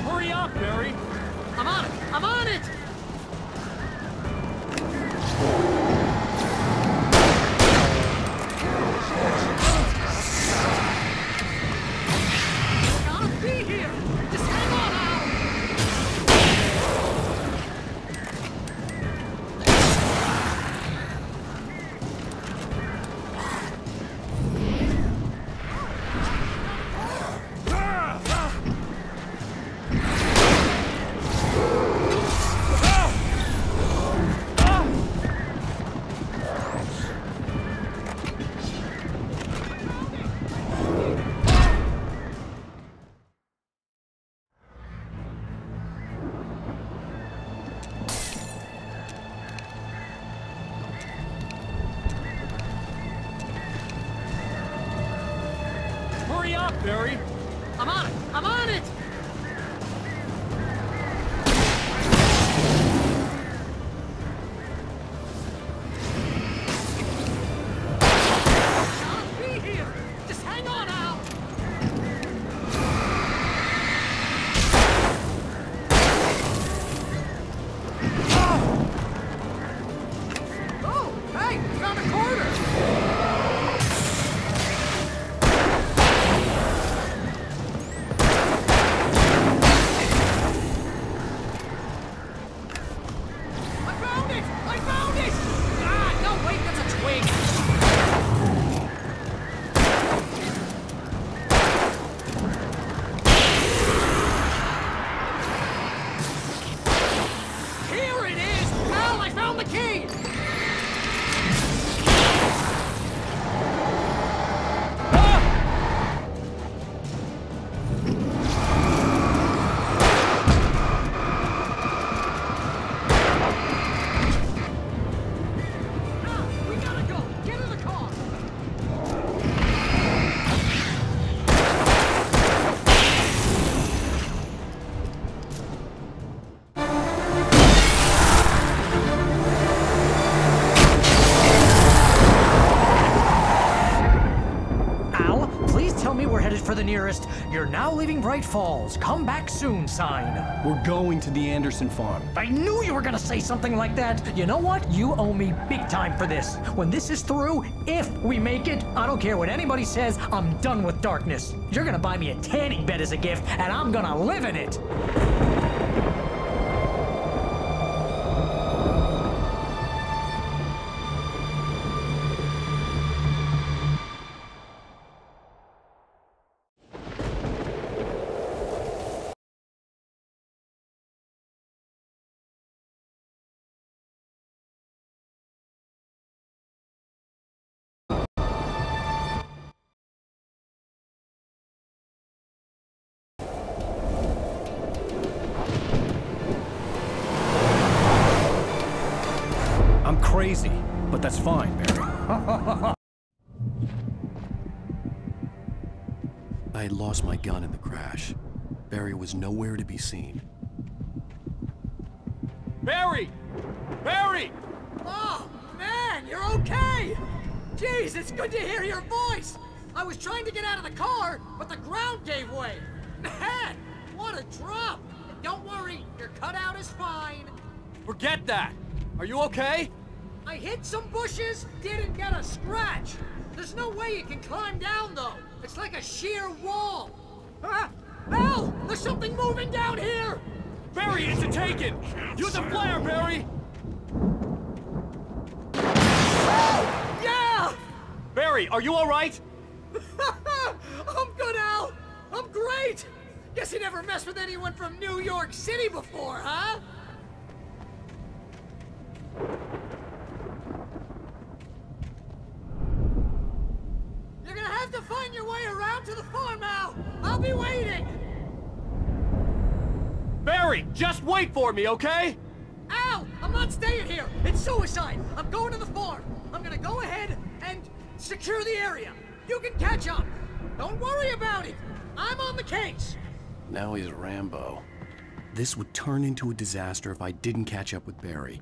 Hurry up, Barry! I'm on it! I'm on it! Hurry up, Barry! I'm on it! I'm on it! I'll be here! Just hang on, Al! Oh! Hey! Found a corner! For the nearest, "You're now leaving Bright Falls. Come back soon" sign. We're going to the Anderson farm. I knew you were gonna say something like that. You know what? You owe me big time for this. When this is through, if we make it, I don't care what anybody says, I'm done with darkness. You're gonna buy me a tanning bed as a gift, and I'm gonna live in it. Crazy, but that's fine, Barry. I had lost my gun in the crash. Barry was nowhere to be seen. Barry! Barry! Oh, man, you're okay! Jeez, it's good to hear your voice! I was trying to get out of the car, but the ground gave way. Man, what a drop! And don't worry, your cutout is fine. Forget that! Are you okay? I hit some bushes, didn't get a scratch. There's no way you can climb down, though. It's like a sheer wall. Ah! Al! There's something moving down here! Barry, it's a taken! Use a flare, Barry! Oh! Yeah! Barry, are you alright? I'm good, Al! I'm great! Guess you never messed with anyone from New York City before, huh? You're gonna have to find your way around to the farm, Al! I'll be waiting! Barry, just wait for me, okay? Al! I'm not staying here! It's suicide! I'm going to the farm! I'm gonna go ahead and secure the area! You can catch up! Don't worry about it. I'm on the case. Now he's Rambo. This would turn into a disaster if I didn't catch up with Barry.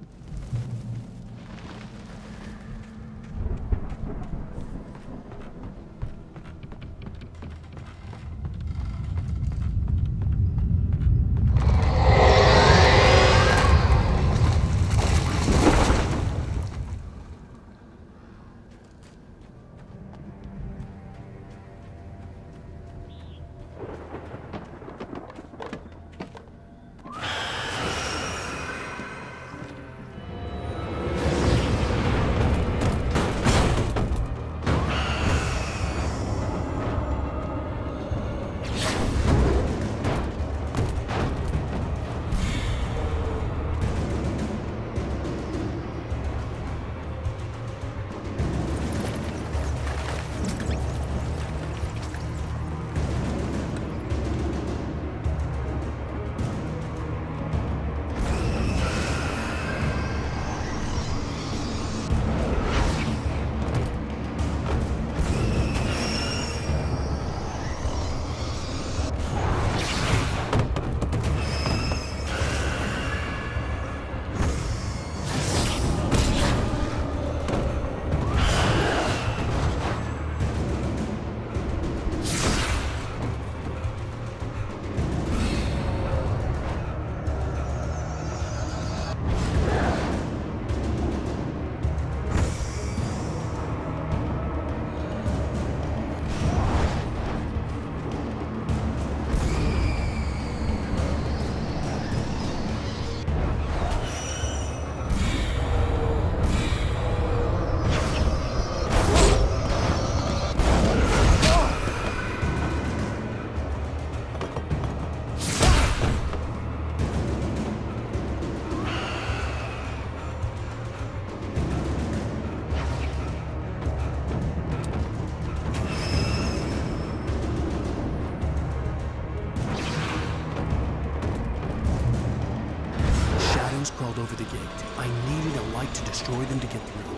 Crawled over the gate. I needed a light to destroy them to get through.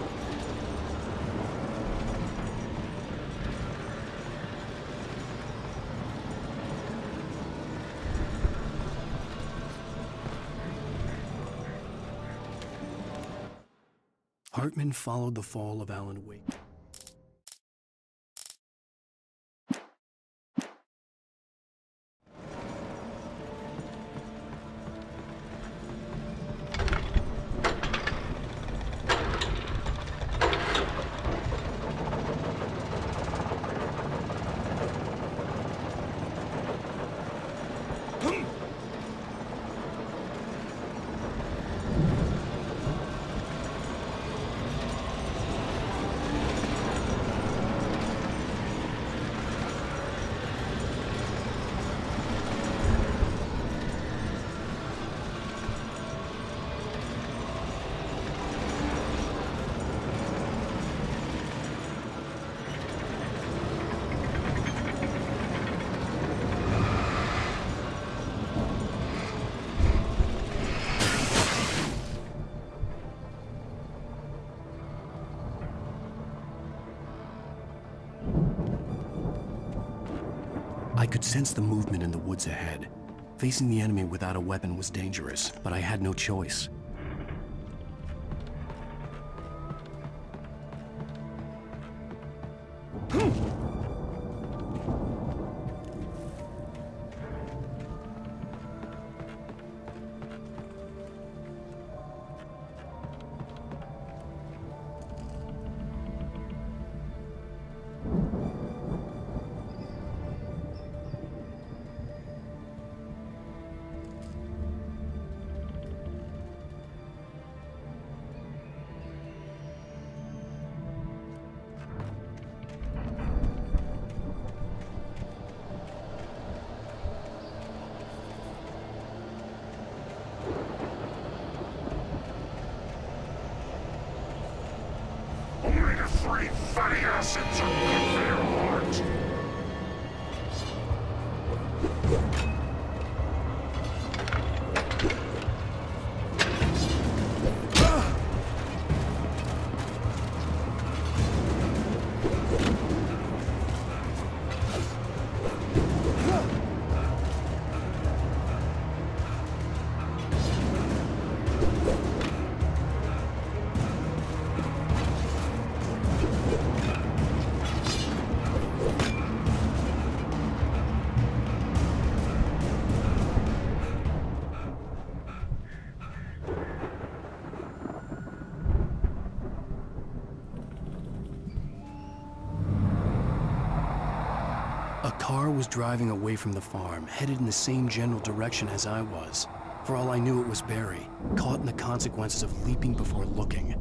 Hartman followed the fall of Alan Wake. I could sense the movement in the woods ahead. Facing the enemy without a weapon was dangerous, but I had no choice. Three fatty acids are good for your heart. A car was driving away from the farm, headed in the same general direction as I was. For all I knew, it was Barry, caught in the consequences of leaping before looking.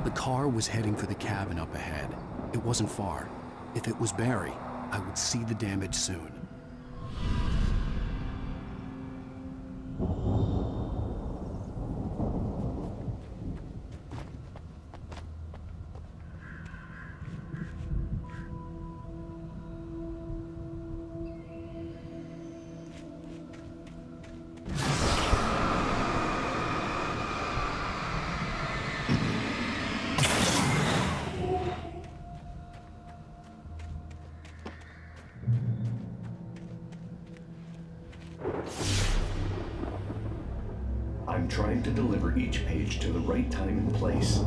The car was heading for the cabin up ahead. It wasn't far. If it was Barry, I would see the damage soon. I'm trying to deliver each page to the right time and place.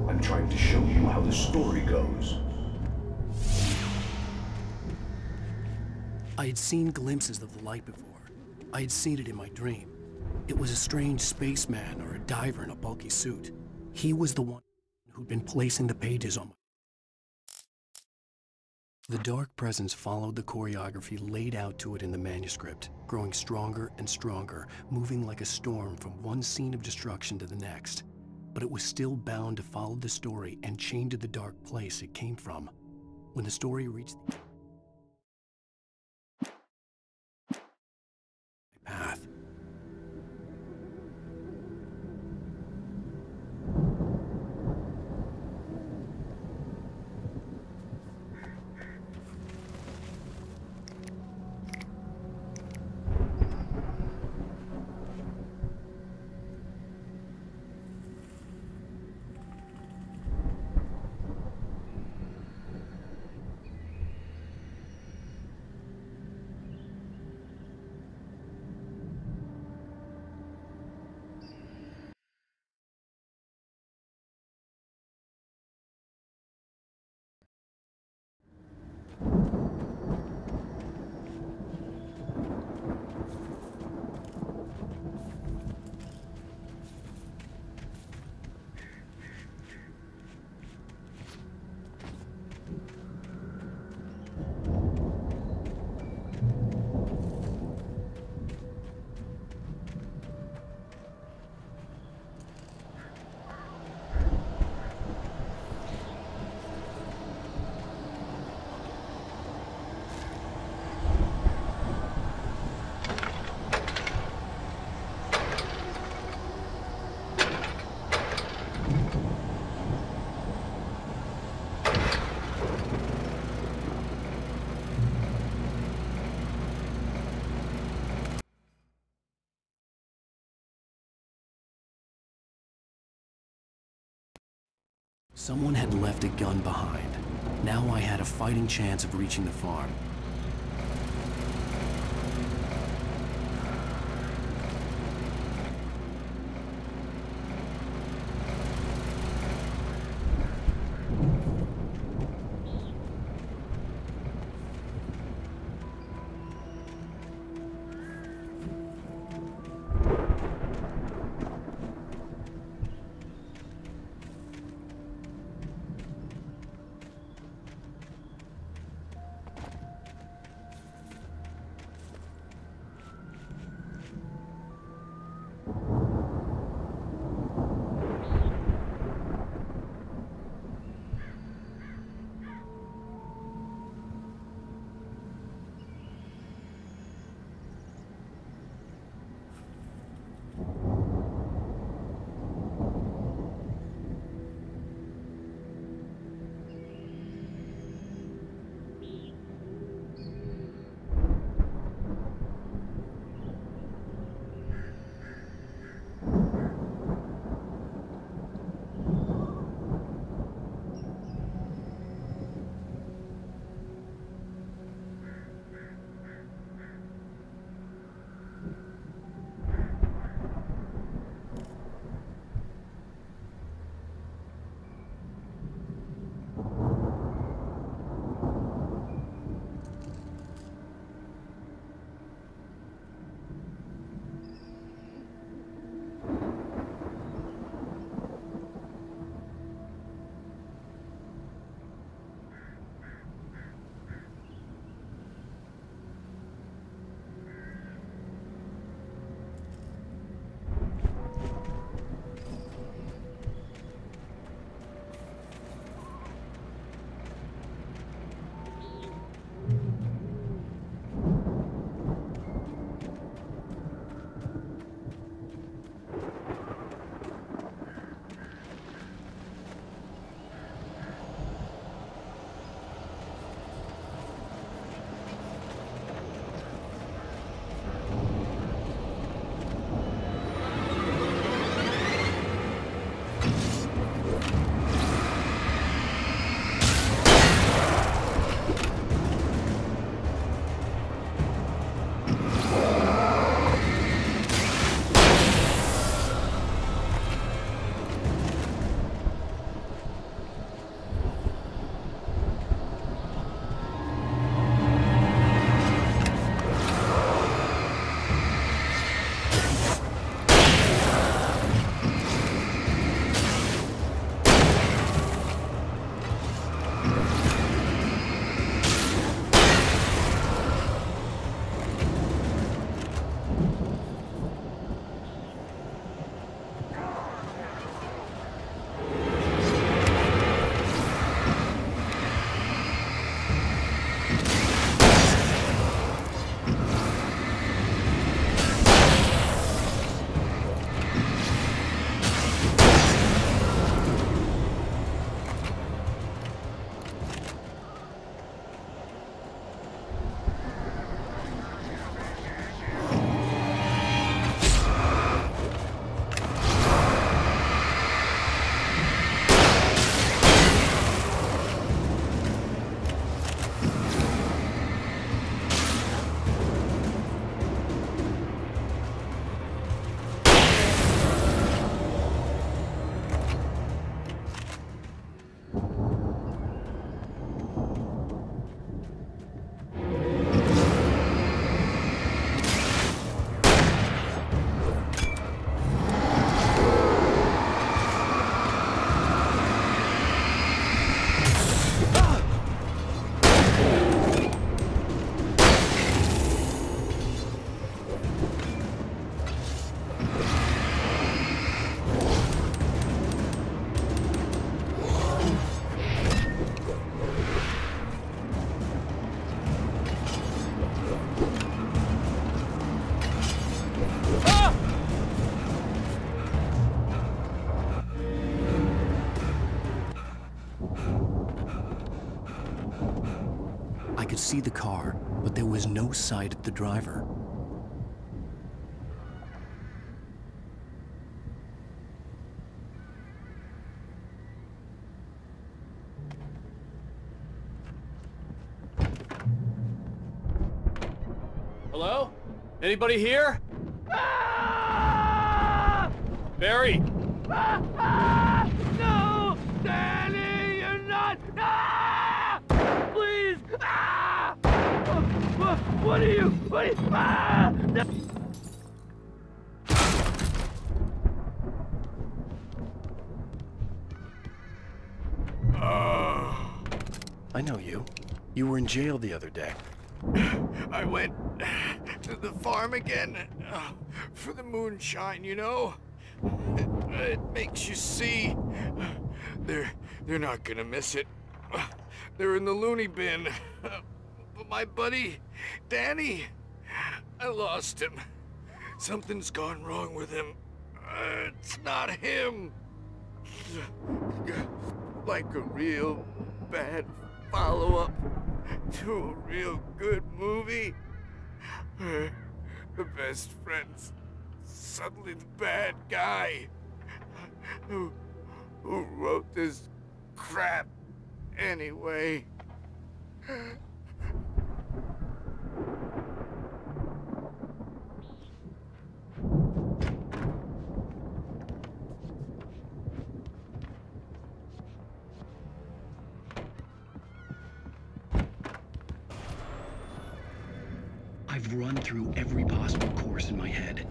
I'm trying to show you how the story goes. I had seen glimpses of the light before. I had seen it in my dream. It was a strange spaceman or a diver in a bulky suit. He was the one who'd been placing the pages on my... The dark presence followed the choreography laid out to it in the manuscript, growing stronger and stronger, moving like a storm from one scene of destruction to the next. But it was still bound to follow the story and chained to the dark place it came from. When the story reached the path, someone had left a gun behind. Now I had a fighting chance of reaching the farm. I could see the car, but there was no sight of the driver. Hello? Anybody here? Barry! No! Danny, you're not! Please! What are you? No. I know you. You were in jail the other day. I went to the farm again for the moonshine, you know? It makes you see. They're not gonna miss it. They're in the loony bin. But my buddy, Danny, I lost him. Something's gone wrong with him. It's not him. Like a real bad follow-up to a real good movie. The best friend's suddenly the bad guy. Who wrote this crap anyway? I've run through every possible course in my head.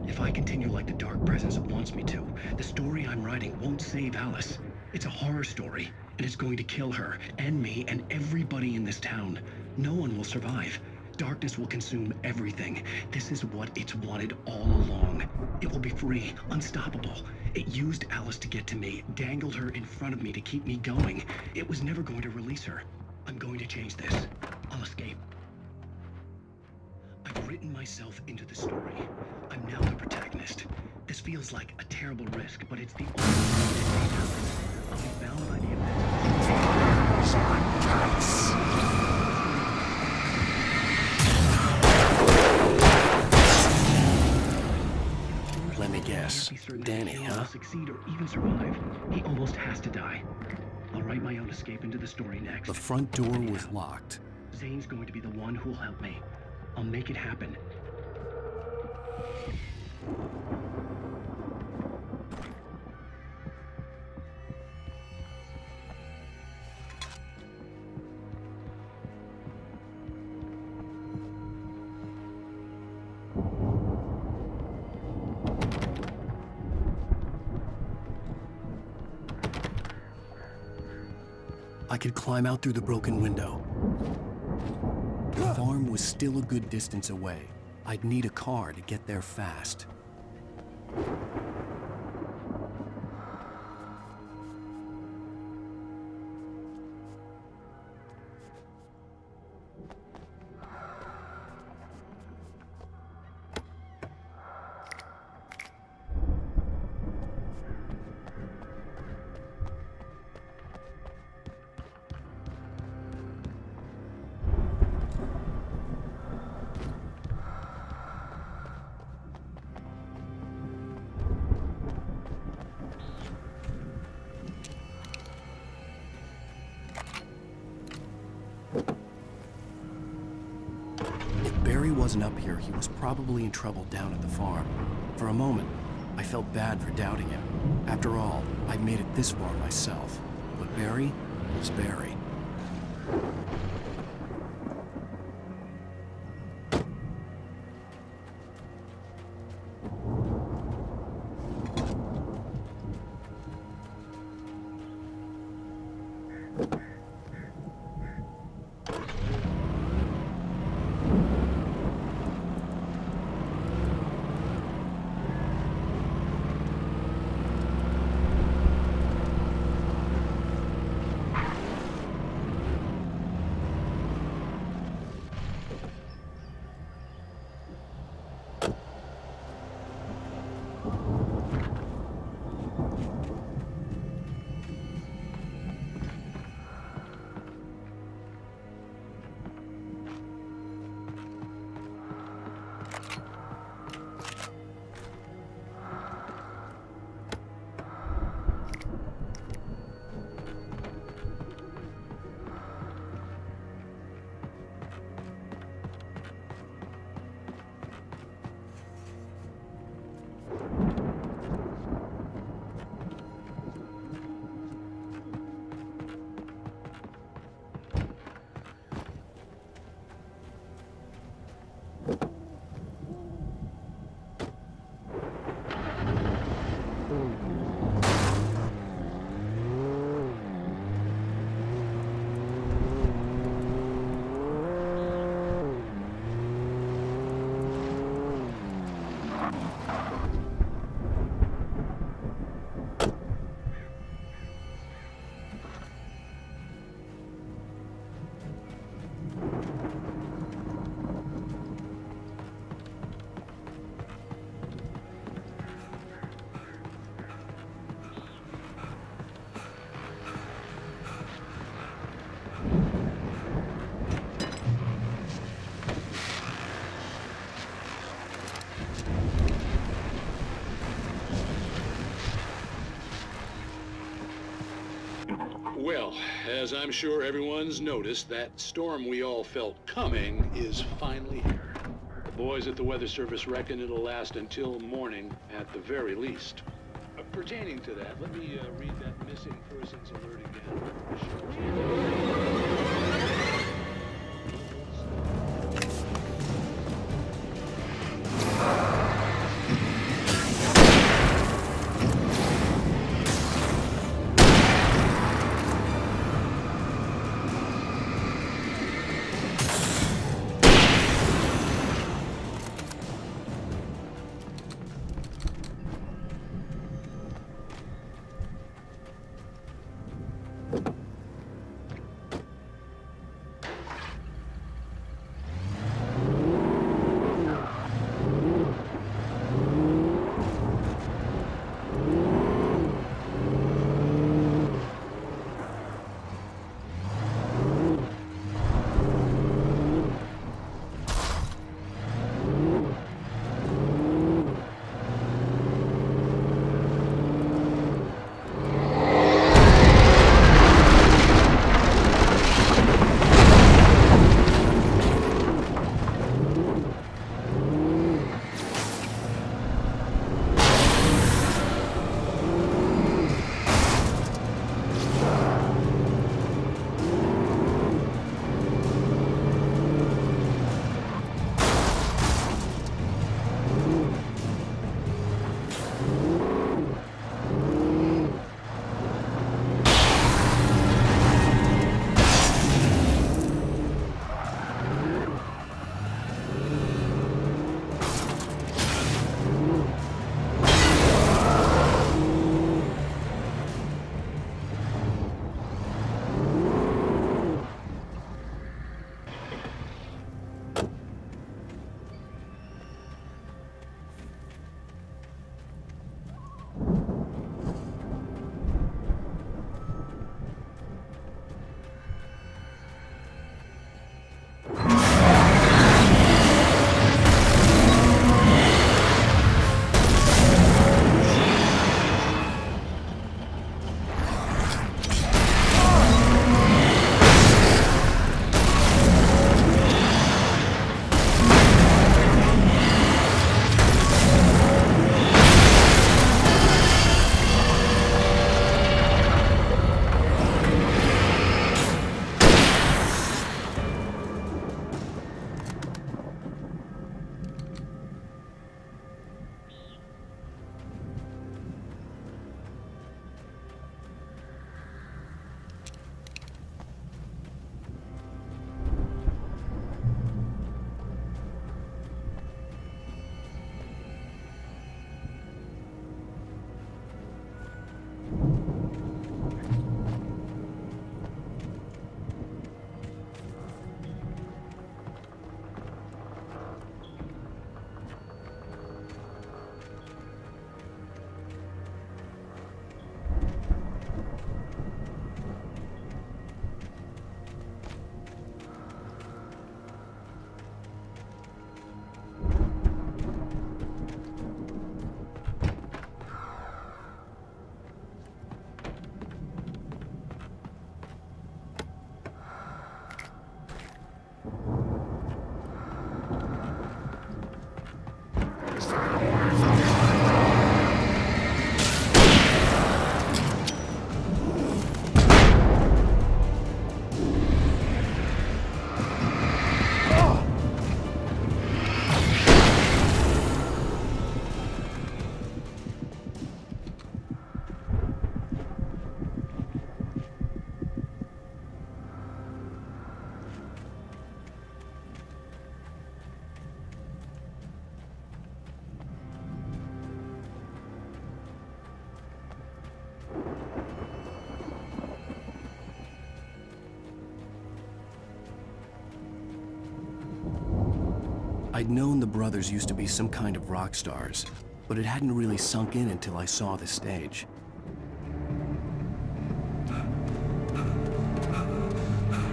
If I continue like the Dark Presence wants me to, the story I'm writing won't save Alice. It's a horror story, and it's going to kill her, and me, and everybody in this town. No one will survive. Darkness will consume everything. This is what it's wanted all along. It will be free, unstoppable. It used Alice to get to me, dangled her in front of me to keep me going. It was never going to release her. I'm going to change this. I'll escape. I've written myself into the story. I'm now the protagonist. This feels like a terrible risk, but it's the only thing that I'll be bound by the event. Let me guess. Danny, huh? Succeed or even survive. He almost has to die. I'll write my own escape into the story next. The front door was locked. Zane's going to be the one who'll help me. I'll make it happen. I could climb out through the broken window. The farm was still a good distance away. I'd need a car to get there fast. Barry wasn't up here, he was probably in trouble down at the farm. For a moment, I felt bad for doubting him. After all, I'd made it this far myself. But Barry was Barry. As I'm sure everyone's noticed, that storm we all felt coming is finally here. The boys at the Weather Service reckon it'll last until morning at the very least. Pertaining to that, let me read that missing persons alert again. I'd known the brothers used to be some kind of rock stars, but it hadn't really sunk in until I saw the stage.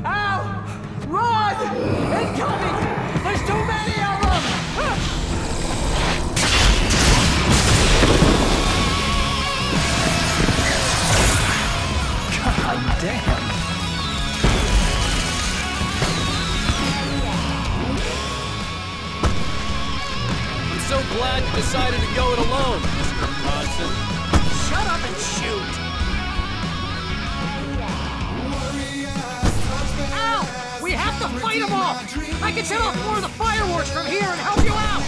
Ow! Run! Incoming! There's too many of them! God damn! glad you decided to go it alone, Mr. Bronson. Shut up and shoot! Ow! We have to fight them off! I can set off more of the fireworks from here and help you out!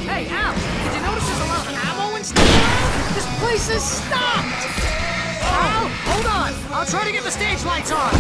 Hey, Al, did you notice there's a lot of ammo and stuff around? This place is stopped! Al, hold on! I'll try to get the stage lights on!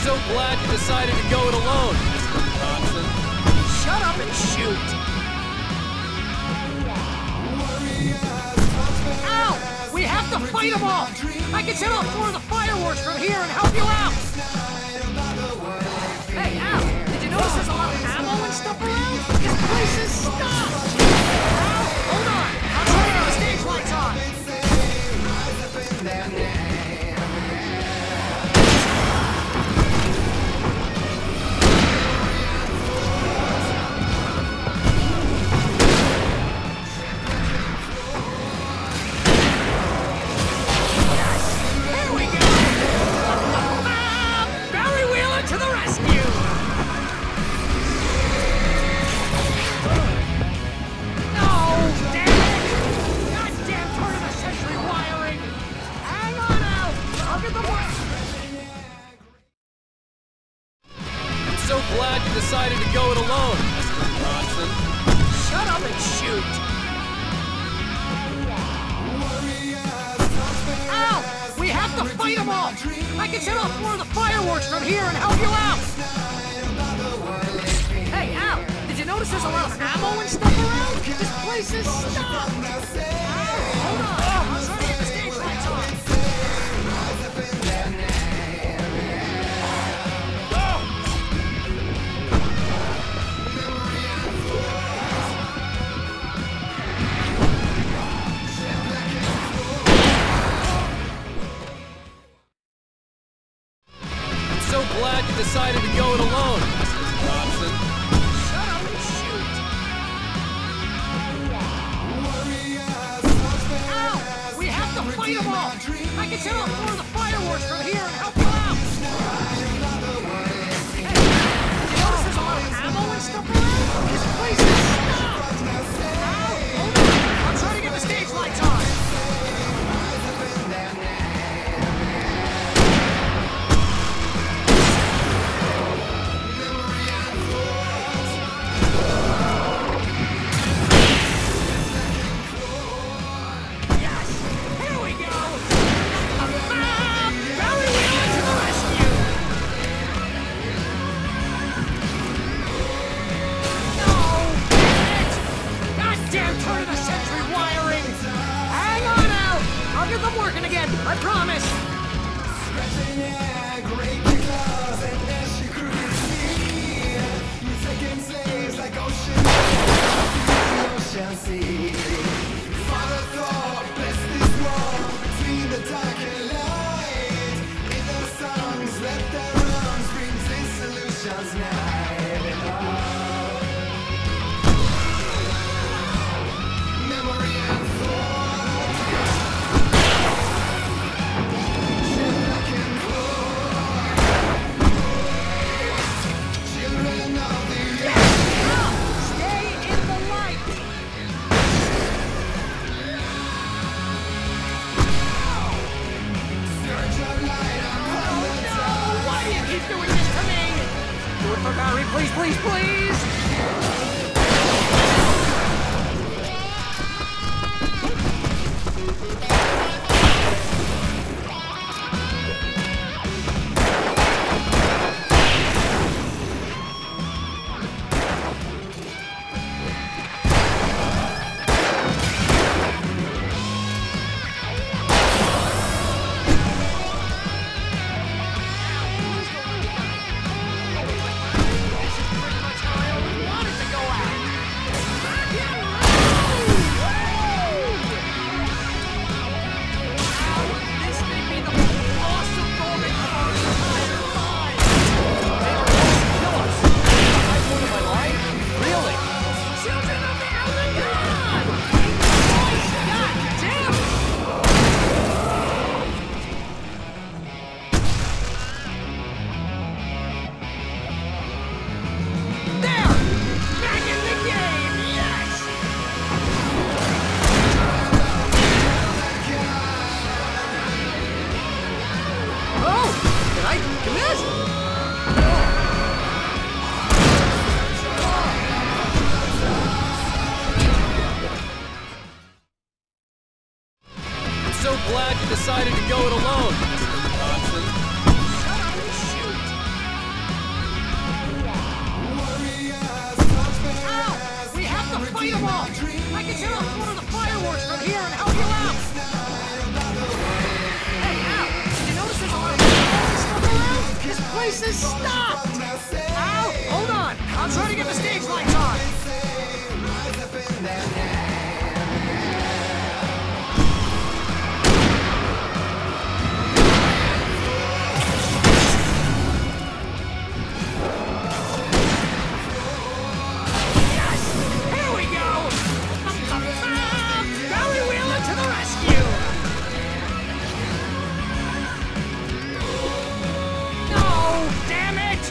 So glad you decided to go it alone, Mr. Bronson. Shut up and shoot! Ow! We have to fight them off! I can set off more of the fireworks from here and help you out! Hey, Al, did you notice there's a lot of ammo and stuff around? This place is stopped! Al, hold on! I'll try to get the stage lights on! Glad you decided to go it alone, Mr. Bronson. Shut up and shoot! Ow! We have to fight them off! I can set off more of the fireworks from here and help you out! Hey, Al, did you notice there's a lot of ammo and stuff around? This place is stopped! Al, hold on! I'm trying to get the stage lights on! Glad you decided to go it alone, Mr. Bronson. Shut up and shoot! Ow! We have to fight them off! I can set off more of the fireworks from here and help you out! Hey, did you notice there's a lot of ammo and stuff around? This place is stopped! Ow! Hold on! I'm trying to get the stage lights on! see. Father thought, bless this war between the dark and light. In their songs, let their arms bring these solutions now. Memory and thought, shit black and cold. Children of the Stay in the light! surge of light upon the No! Why do you keep doing this to me? Do it for Barry, please, please, please! So glad you decided to go it alone, Mr. Johnson. Ow! We have to fight them all! I can set off one of the fireworks from here and help you out! Hey, Al! Did you notice there's a lot of stuff around? This place is stopped! Al, hold on! I'll try to get the stage lights on! Damn it!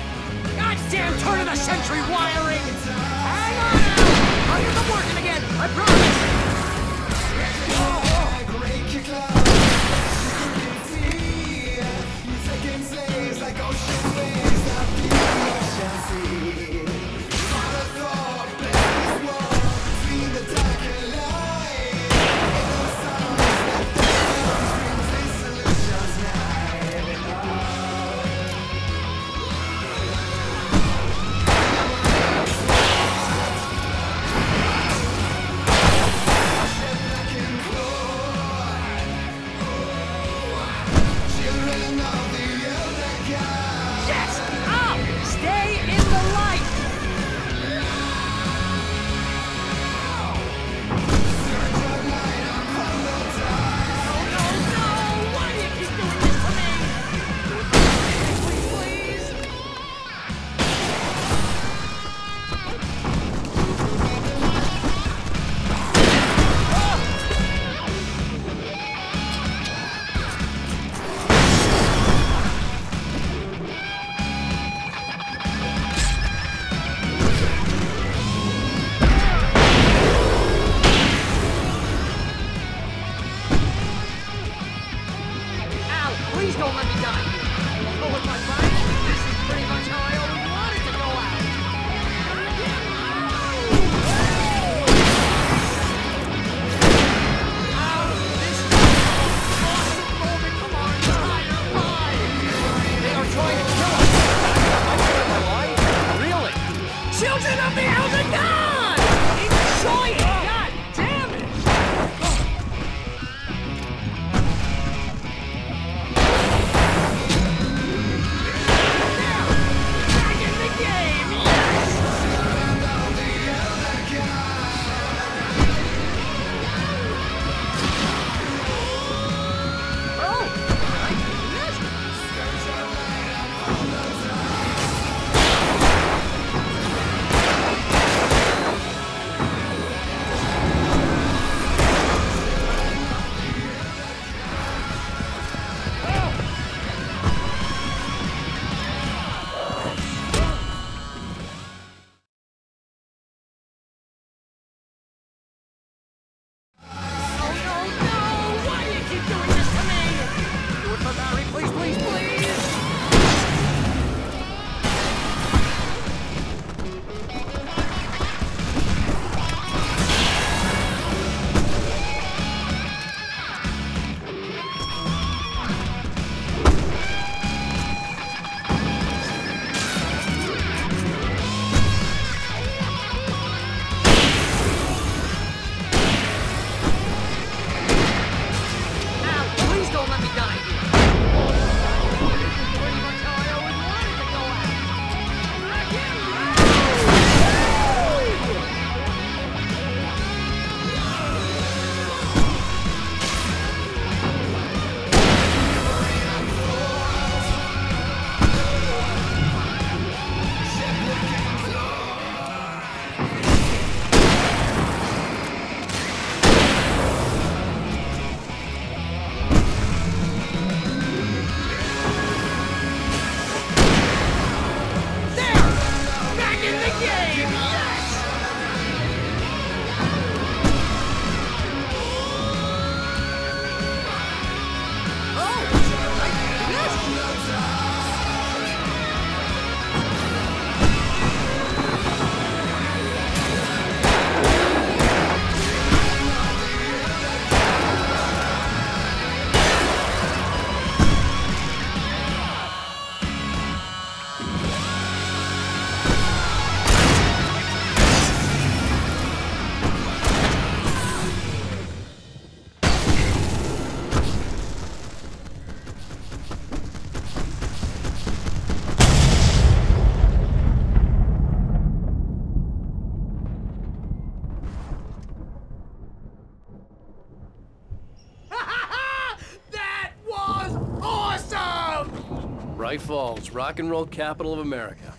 Bright Falls, rock and roll capital of America.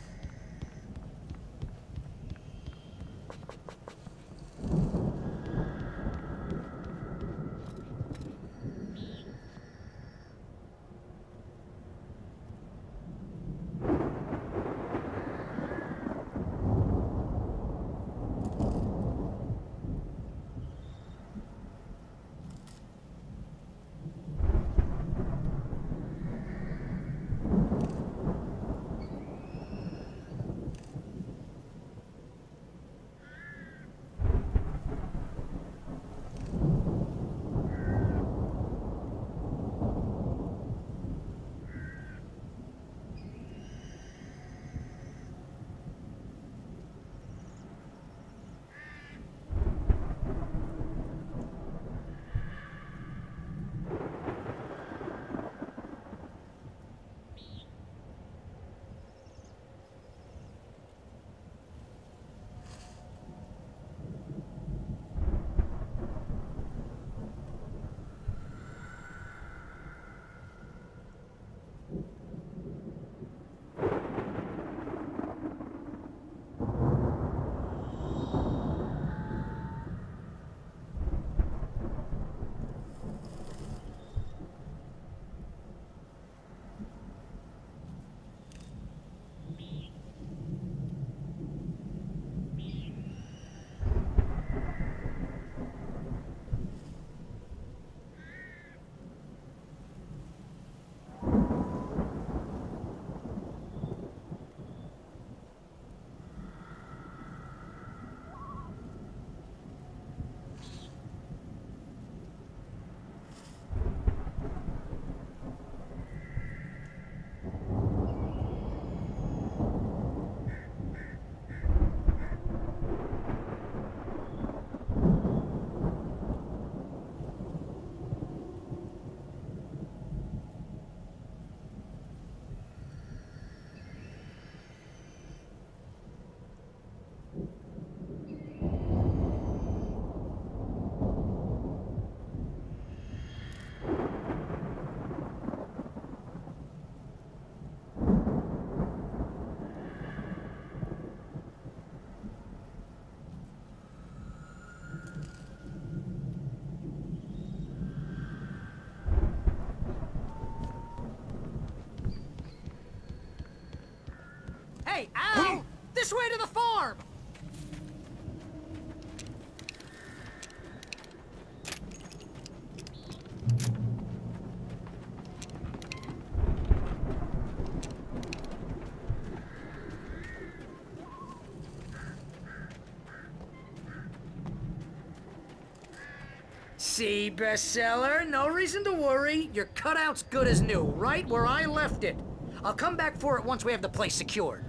Hey, Al! This way to the farm! See, bestseller? No reason to worry. Your cutout's good as new, right where I left it. I'll come back for it once we have the place secured.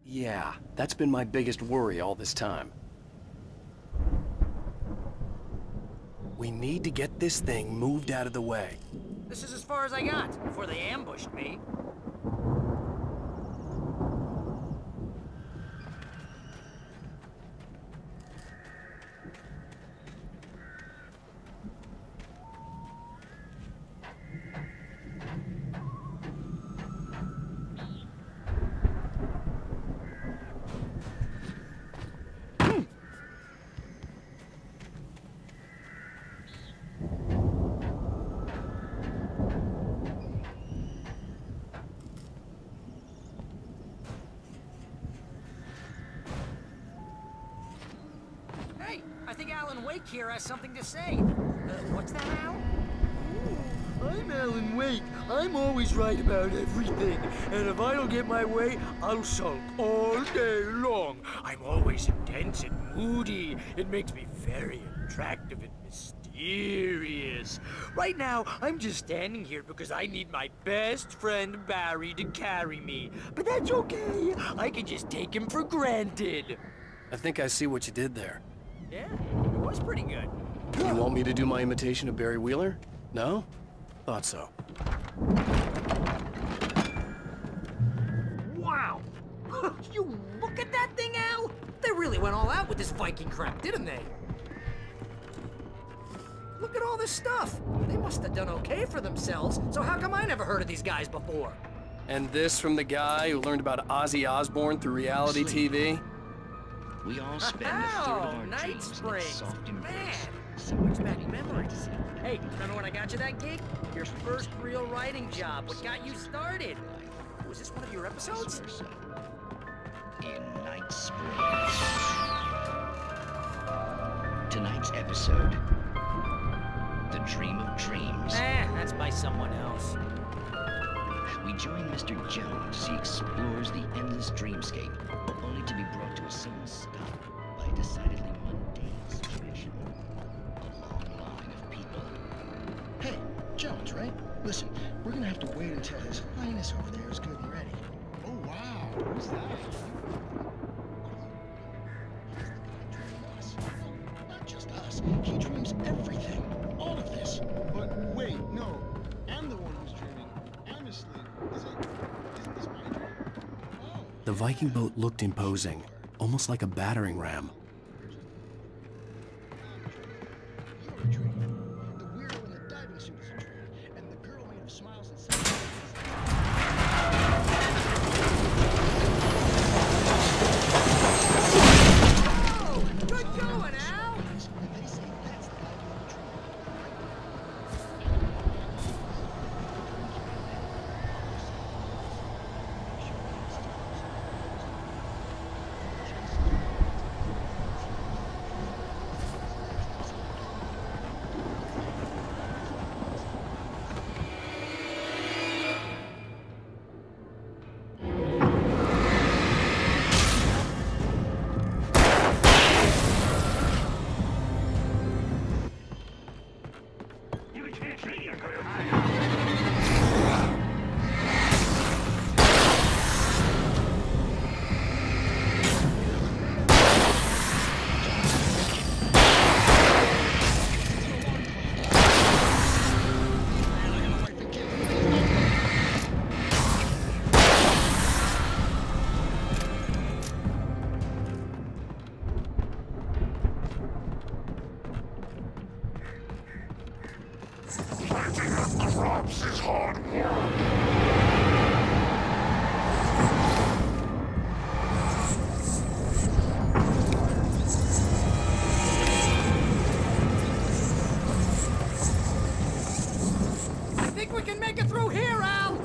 Yeah, that's been my biggest worry all this time. We need to get this thing moved out of the way. This is as far as I got before they ambushed me. Wake here has something to say. What's that, Al? I'm Alan Wake. I'm always right about everything. And if I don't get my way, I'll sulk all day long. I'm always intense and moody. It makes me very attractive and mysterious. Right now, I'm just standing here because I need my best friend Barry to carry me. But that's okay. I can just take him for granted. I think I see what you did there. Yeah, it was pretty good. You want me to do my imitation of Barry Wheeler? No? Thought so. Wow! You look at that thing, Al! They really went all out with this Viking crap, didn't they? Look at all this stuff. They must have done okay for themselves, so how come I never heard of these guys before? And this from the guy who learned about Ozzy Osbourne through reality TV? We all spend a third of our Night dreams in a Springs. soft embrace. Man, so much back memories. Hey, remember when I got you that gig? Your first real writing job. What got you started? Was this one of your episodes? In Night Springs. Tonight's episode, The Dream of Dreams. That's by someone else. We join Mr. Jones as he explores the endless dreamscape, only to be brought to a sudden stop by a decidedly mundane situation. A long line of people. Hey, Jones, right? Listen, we're gonna have to wait until His Highness over there is gonna be ready. Oh, wow, who's that? Not just us. He dreams everything. All of this. But wait, no. I'm the one who's dreaming. I'm asleep. Isn't this my dream? Oh. The Viking boat looked imposing, almost like a battering ram. You're a dream. The weirdo in the diving suit is a dream. And the girl made of smiles and smiles. Oh, good going, Al! They say that's the guy who dream. Is hard work. I think we can make it through here, Al!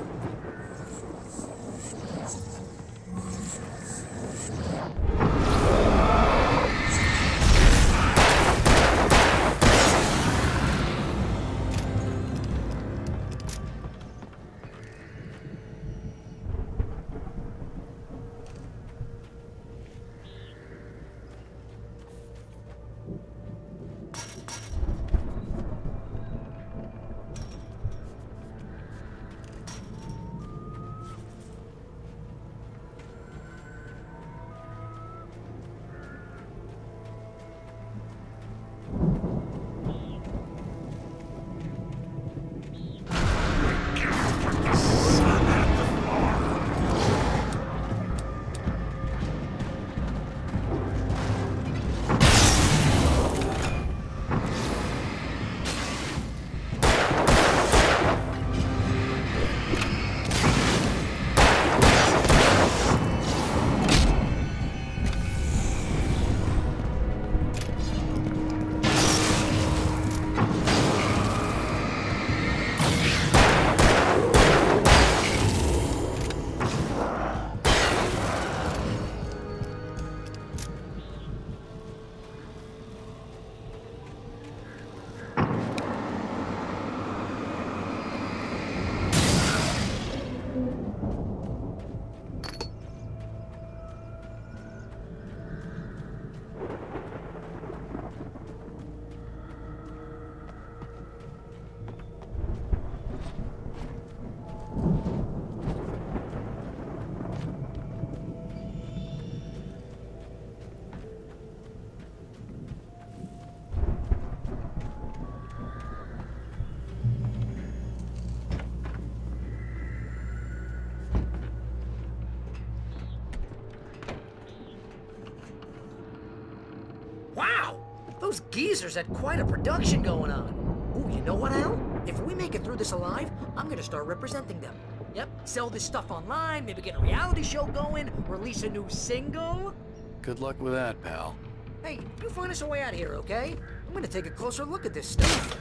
Those geezers had quite a production going on. Ooh, you know what, Al? If we make it through this alive, I'm gonna start representing them. Yep, sell this stuff online, maybe get a reality show going, release a new single. Good luck with that, pal. Hey, you find us a way out of here, okay? I'm gonna take a closer look at this stuff.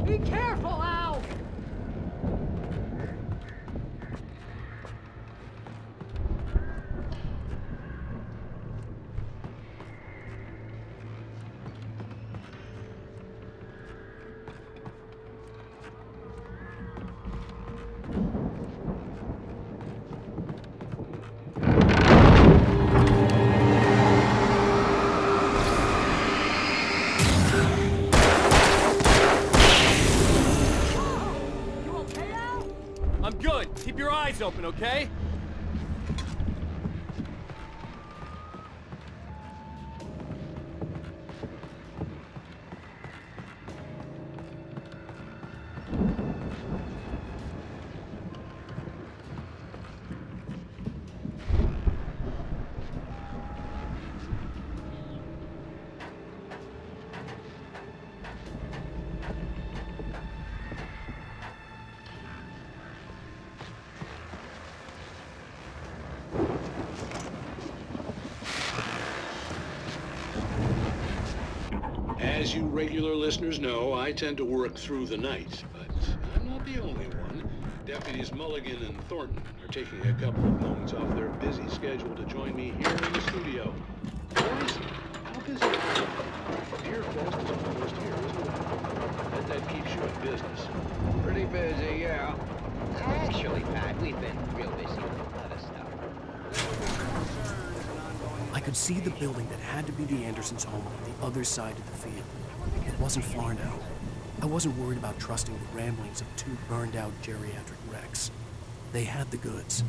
Be careful, Al! Keep your eyes open, okay? As you regular listeners know, I tend to work through the night, but I'm not the only one. Deputies Mulligan and Thornton are taking a couple of moments off their busy schedule to join me here in the studio. Boys, how busy are you? Beer Fest is almost here, isn't it? I bet that keeps you in business. Pretty busy, yeah. Actually, Pat, we've been real busy with other stuff. I could see the building that had to be the Andersons' home on the other side of the field. It wasn't far now. I wasn't worried about trusting the ramblings of two burned-out geriatric wrecks. They had the goods.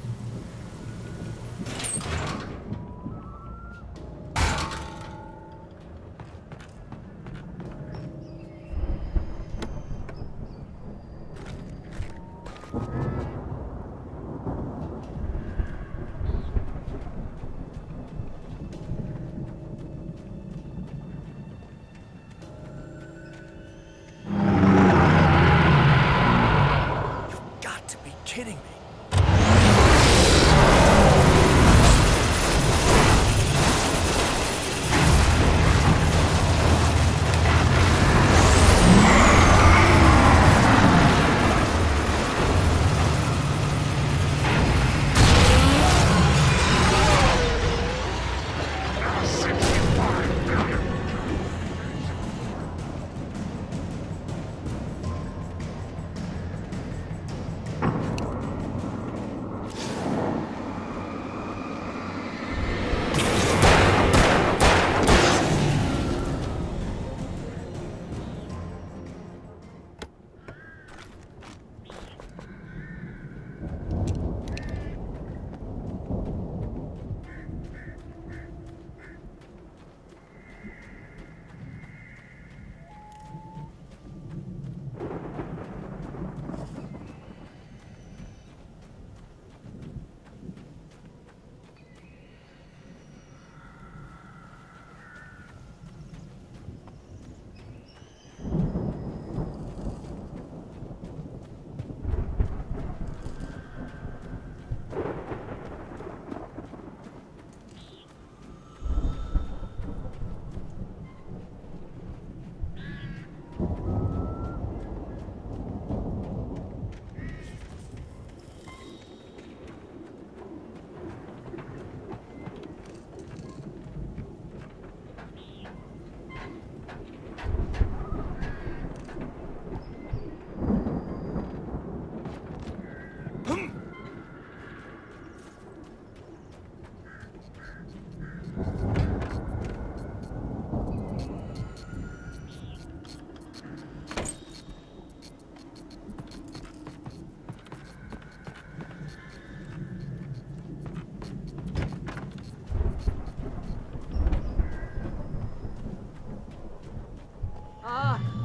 Kidding me.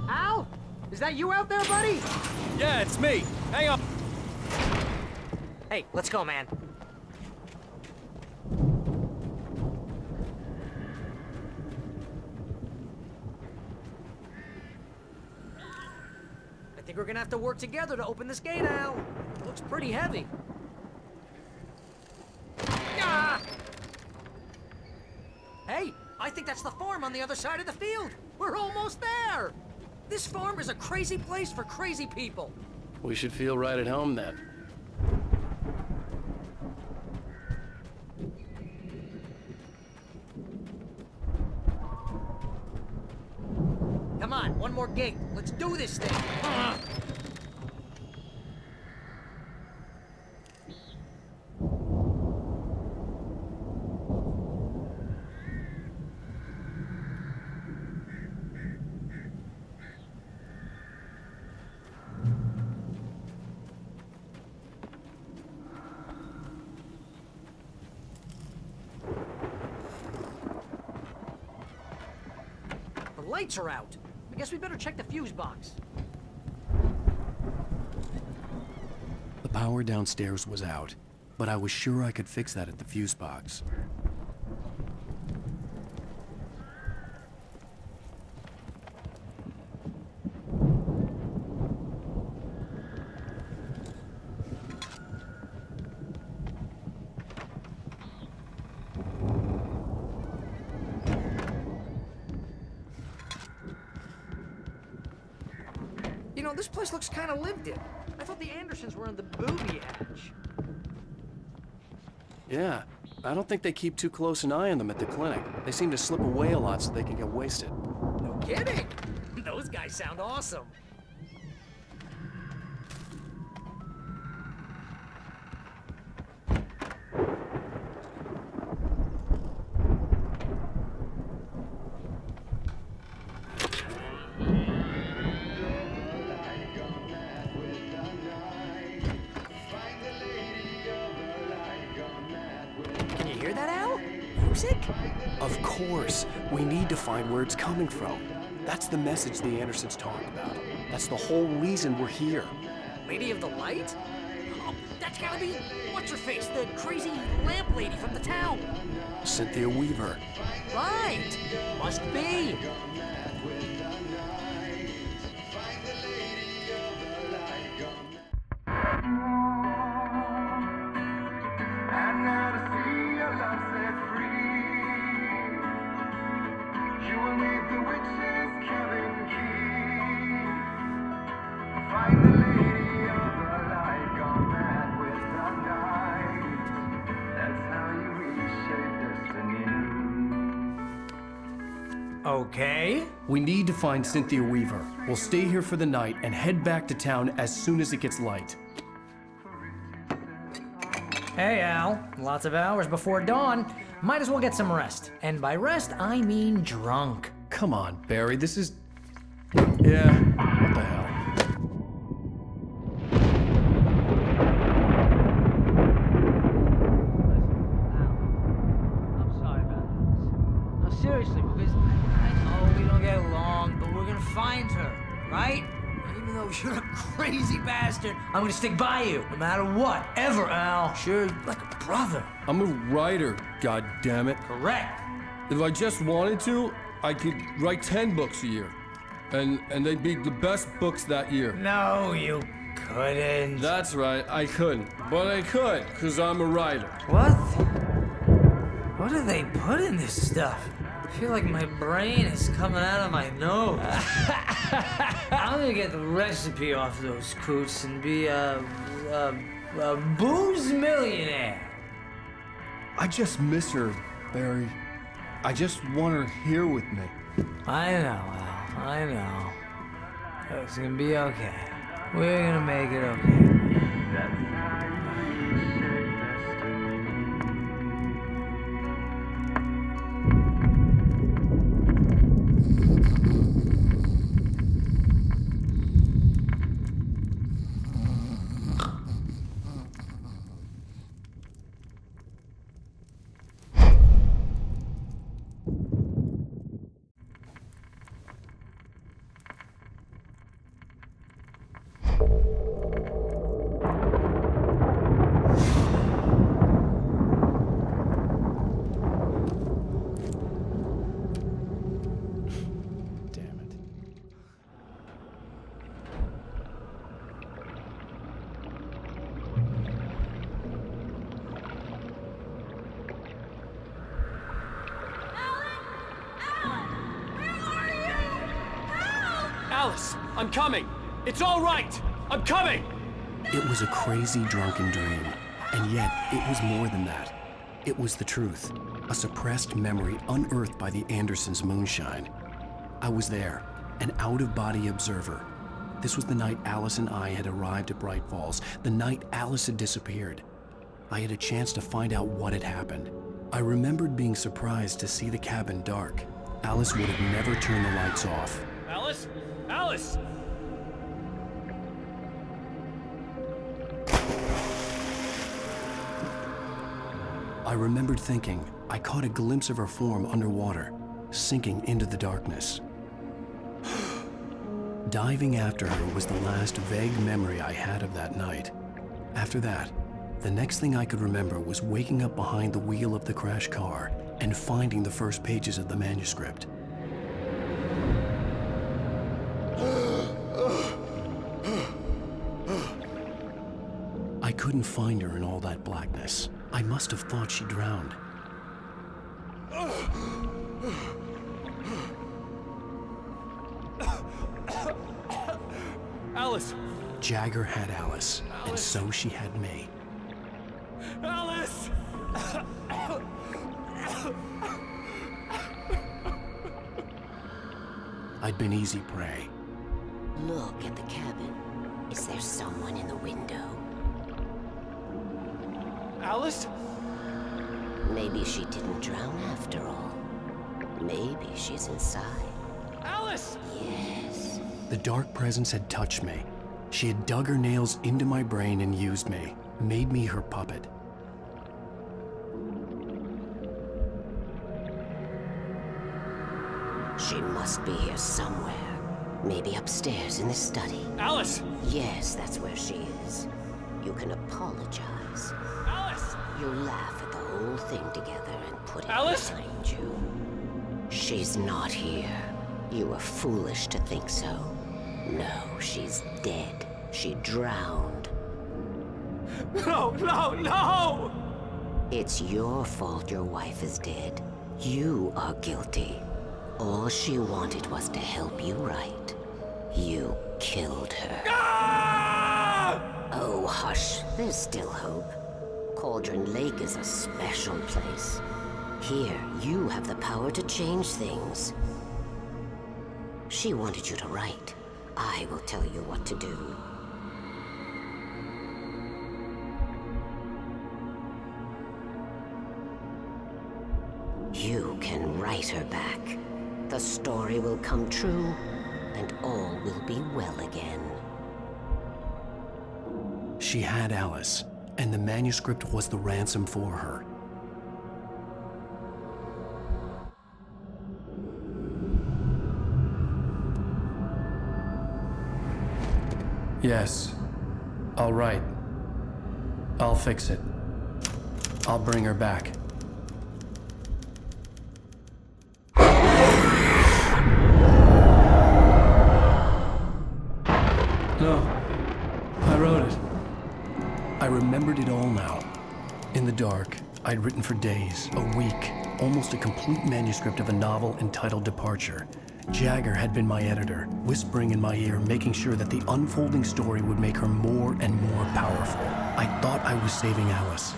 Al? Is that you out there, buddy? Yeah, it's me. Hang on. Hey, let's go, man. I think we're gonna have to work together to open this gate, Al. It looks pretty heavy. Ah! Hey, I think that's the farm on the other side of the field. We're almost there. This farm is a crazy place for crazy people. We should feel right at home then. Come on, one more gate. Let's do this thing. The lights are out. I guess we better check the fuse box. The power downstairs was out, but I was sure I could fix that at the fuse box. You know, this place looks kind of lived in. I thought the Andersons were on the booby edge. Yeah, I don't think they keep too close an eye on them at the clinic. They seem to slip away a lot so they can get wasted. No kidding. Those guys sound awesome. Of course. We need to find where it's coming from. That's the message the Andersons talked about. That's the whole reason we're here. Lady of the Light? Oh, that's gotta be... What's-her-face, the crazy lamp lady from the town. Cynthia Weaver. Right. Must be. Okay. We need to find Cynthia Weaver. We'll stay here for the night and head back to town as soon as it gets light. Hey, Al. Lots of hours before dawn. Might as well get some rest. And by rest, I mean drunk. Come on, Barry, this is... Yeah, what the hell? I'm sorry about this. No, seriously, because I know we don't get along, but we're gonna find her, right? And even though you're a crazy bastard, I'm gonna stick by you, no matter what, ever, Al. Sure, like a brother. I'm a writer, goddammit. Correct. If I just wanted to, I could write 10 books a year. And they'd be the best books that year. No, you couldn't. That's right, I couldn't. But I could, because I'm a writer. What? What do they put in this stuff? I feel like my brain is coming out of my nose. I'm gonna get the recipe off those coots and be a booze millionaire. I just miss her, Barry. I just want her here with me. I know, Al. I know. It's gonna be okay. We're gonna make it okay. Alice, I'm coming. It's all right. I'm coming. It was a crazy, drunken dream, and yet it was more than that. It was the truth, a suppressed memory unearthed by the Andersons' moonshine. I was there, an out-of-body observer. This was the night Alice and I had arrived at Bright Falls, the night Alice had disappeared. I had a chance to find out what had happened. I remembered being surprised to see the cabin dark. Alice would have never turned the lights off. Alice? Alice! I remembered thinking I caught a glimpse of her form underwater, sinking into the darkness. Diving after her was the last vague memory I had of that night. After that, the next thing I could remember was waking up behind the wheel of the crashed car and finding the first pages of the manuscript. I couldn't find her in all that blackness. I must have thought she drowned. Alice! Jagger had Alice, and so she had me. Alice! I'd been easy prey. Look at the cabin. Is there someone in the window? Alice? Maybe she didn't drown after all. Maybe she's inside. Alice! Yes. The dark presence had touched me. She had dug her nails into my brain and used me, made me her puppet. She must be here somewhere. Maybe upstairs in the study. Alice! Yes, that's where she is. You can apologize. Alice! You laugh at the whole thing together and put it Alice? behind you. She's not here. You were foolish to think so. No, she's dead. She drowned. No, no, no! It's your fault your wife is dead. You are guilty. All she wanted was to help you right. You killed her. Ah! Oh, hush. There's still hope. Cauldron Lake is a special place. Here, you have the power to change things. She wanted you to write. I will tell you what to do. You can write her back. The story will come true, and all will be well again. She had Alice, and the manuscript was the ransom for her. Yes. All right. I'll fix it. I'll bring her back. No. I wrote it. I remembered it all now. In the dark, I'd written for days, a week, almost a complete manuscript of a novel entitled Departure. Jagger had been my editor, whispering in my ear, making sure that the unfolding story would make her more and more powerful. I thought I was saving Alice.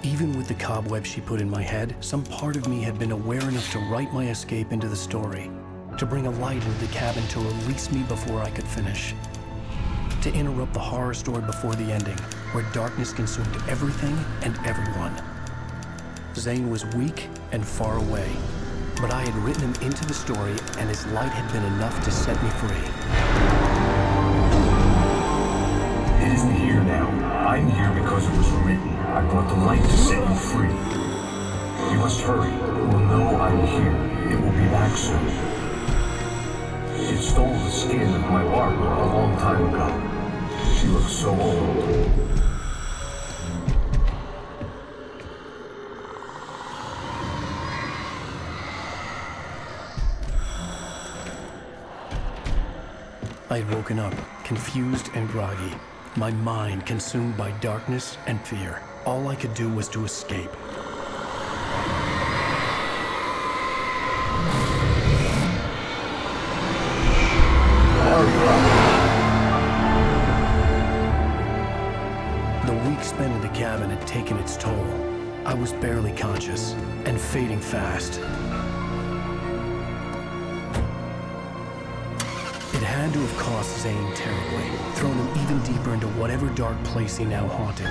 Even with the cobwebs she put in my head, some part of me had been aware enough to write my escape into the story, to bring a light into the cabin to release me before I could finish, to interrupt the horror story before the ending, where darkness consumed everything and everyone. Zane was weak and far away, but I had written him into the story, and his light had been enough to set me free. It isn't here now. I'm here because it was written. I brought the light to set you free. You must hurry. It will know I'm here. It will be back soon. It stole the skin of my Barbara a long time ago. She looks so old. I had woken up, confused and groggy, my mind consumed by darkness and fear. All I could do was to escape. spent in the cabin had taken its toll. I was barely conscious, and fading fast. It had to have cost Zane terribly, thrown him even deeper into whatever dark place he now haunted.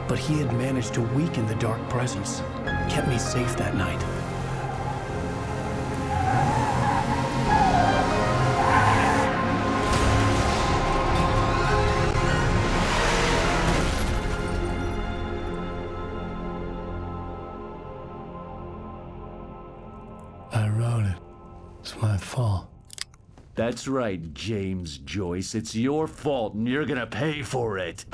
But he had managed to weaken the dark presence, kept me safe that night. I wrote it. It's my fault. That's right, James Joyce. It's your fault, and you're gonna pay for it.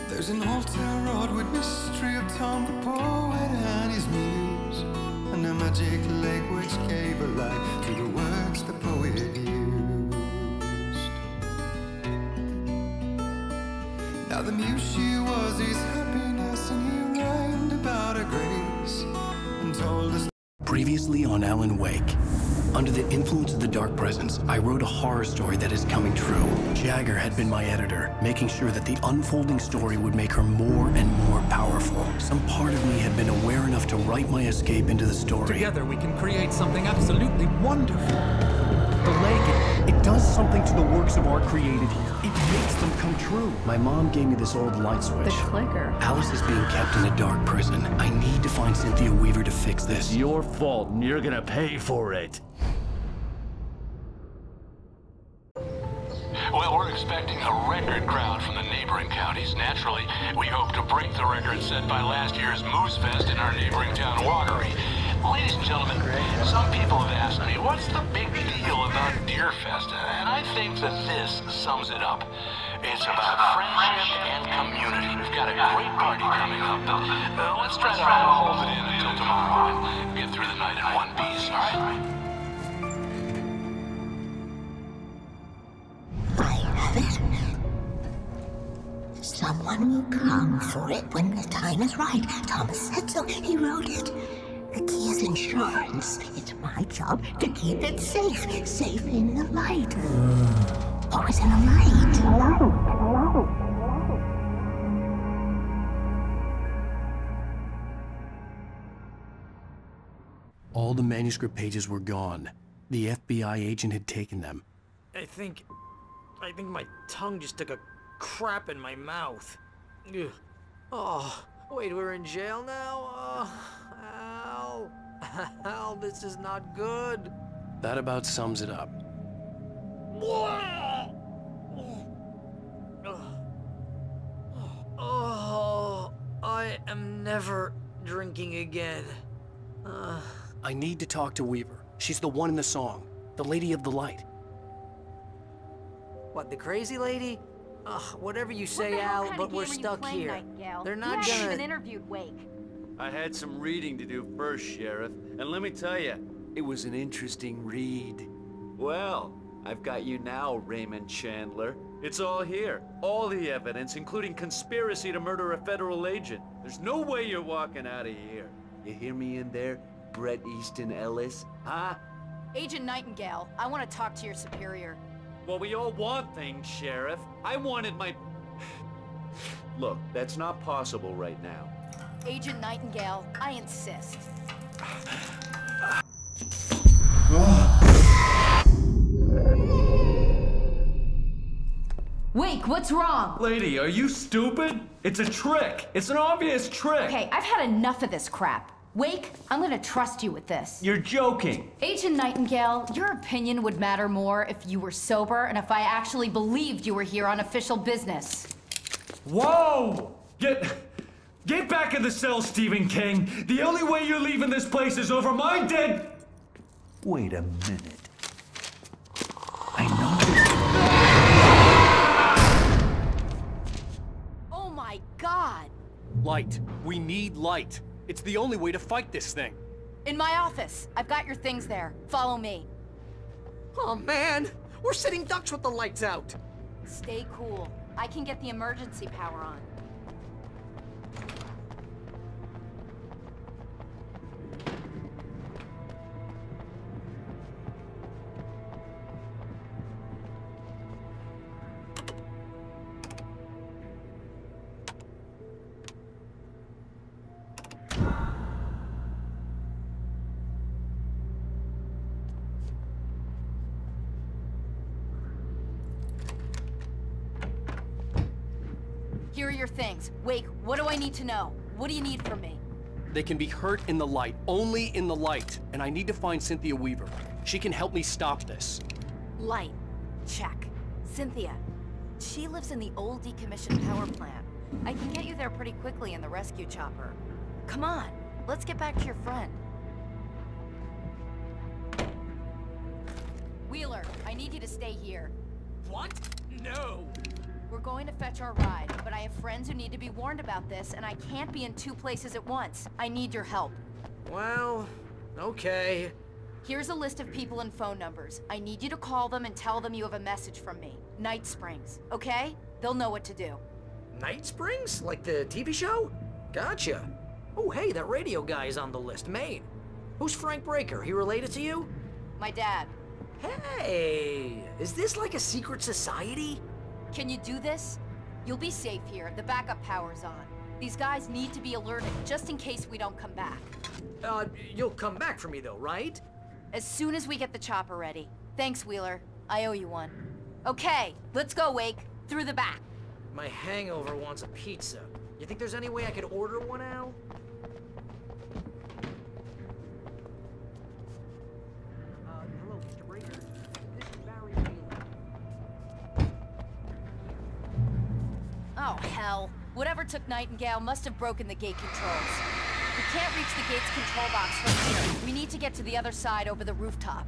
There's an old town road with mystery of Tom the poet and his muse, and a magic lake which gave a light to the words the poet used. Now the muse she was his happiness, and he rhymed about her grace and told us. Previously on Alan Wake. Under the influence of the dark presence, I wrote a horror story that is coming true. Jagger had been my editor, making sure that the unfolding story would make her more and more powerful. Some part of me had been aware enough to write my escape into the story. Together we can create something absolutely wonderful. The lake, it does something to the works of art created here. It makes them come true. My mom gave me this old light switch. The clicker. Alice is being kept in a dark prison. I need to find Cynthia Weaver to fix this. It's your fault, and you're gonna pay for it. Well, we're expecting a record crowd from the neighboring counties. Naturally, we hope to break the record set by last year's Moose Fest in our neighboring town, Watery. Ladies and gentlemen, some people have asked me, what's the big deal about Deer Fest? And I think that this sums it up. It's about friendship and community. We've got a great party coming up. Let's try to hold it in until tomorrow and get through the night in one piece, all right? Someone will come for it when the time is right. Thomas said so. He wrote it. The key is insurance. It's my job to keep it safe. Safe in the light. Always in the light. All the manuscript pages were gone. The FBI agent had taken them. I think my tongue just took a crap in my mouth. Ugh. Oh, wait, we're in jail now? Al. Al, this is not good. That about sums it up. Oh, I am never drinking again. I need to talk to Weaver. She's the one in the song. The Lady of the Light. What, the crazy lady? Whatever you say, Al, but we're stuck here. They're not gonna... You even interviewed Wake. I had some reading to do first, Sheriff, and let me tell you, it was an interesting read. Well, I've got you now, Raymond Chandler. It's all here. All the evidence, including conspiracy to murder a federal agent. There's no way you're walking out of here. You hear me in there, Bret Easton Ellis? Huh? Agent Nightingale, I want to talk to your superior. Well, we all want things, Sheriff. I wanted my... Look, that's not possible right now. Agent Nightingale, I insist. Wake, what's wrong? Lady, are you stupid? It's a trick. It's an obvious trick. Okay, I've had enough of this crap. Wake, I'm gonna trust you with this. You're joking. Agent Nightingale, your opinion would matter more if you were sober and if I actually believed you were here on official business. Whoa! Get back in the cell, Stephen King. The only way you're leaving this place is over my dead... Wait a minute. I know... Oh my God! Light. We need light. It's the only way to fight this thing. In my office. I've got your things there. Follow me. Oh man, we're sitting ducks with the lights out. Stay cool. I can get the emergency power on. Here are your things. Wake, what do I need to know? What do you need from me? They can be hurt in the light, only in the light. And I need to find Cynthia Weaver. She can help me stop this. Light. Check. Cynthia. She lives in the old decommissioned power plant. I can get you there pretty quickly in the rescue chopper. Come on, let's get back to your friend. Wheeler, I need you to stay here. What? No! We're going to fetch our ride, but I have friends who need to be warned about this, and I can't be in 2 places at once. I need your help. Well, okay. Here's a list of people and phone numbers. I need you to call them and tell them you have a message from me. Night Springs, okay? They'll know what to do. Night Springs? Like the TV show? Gotcha. Oh, hey, that radio guy is on the list, Maine. Who's Frank Breaker? He related to you? My dad. Hey, is this like a secret society? Can you do this? You'll be safe here. The backup power's on. These guys need to be alerted, just in case we don't come back. You'll come back for me though, right? As soon as we get the chopper ready. Thanks, Wheeler. I owe you one. Okay, let's go, Wake. Through the back. My hangover wants a pizza. You think there's any way I could order one, Al? Hello, Mr. Breaker. This is Barry Wheeler. Oh, hell. Whatever took Nightingale must have broken the gate controls. We can't reach the gate's control box from here. We need to get to the other side over the rooftop.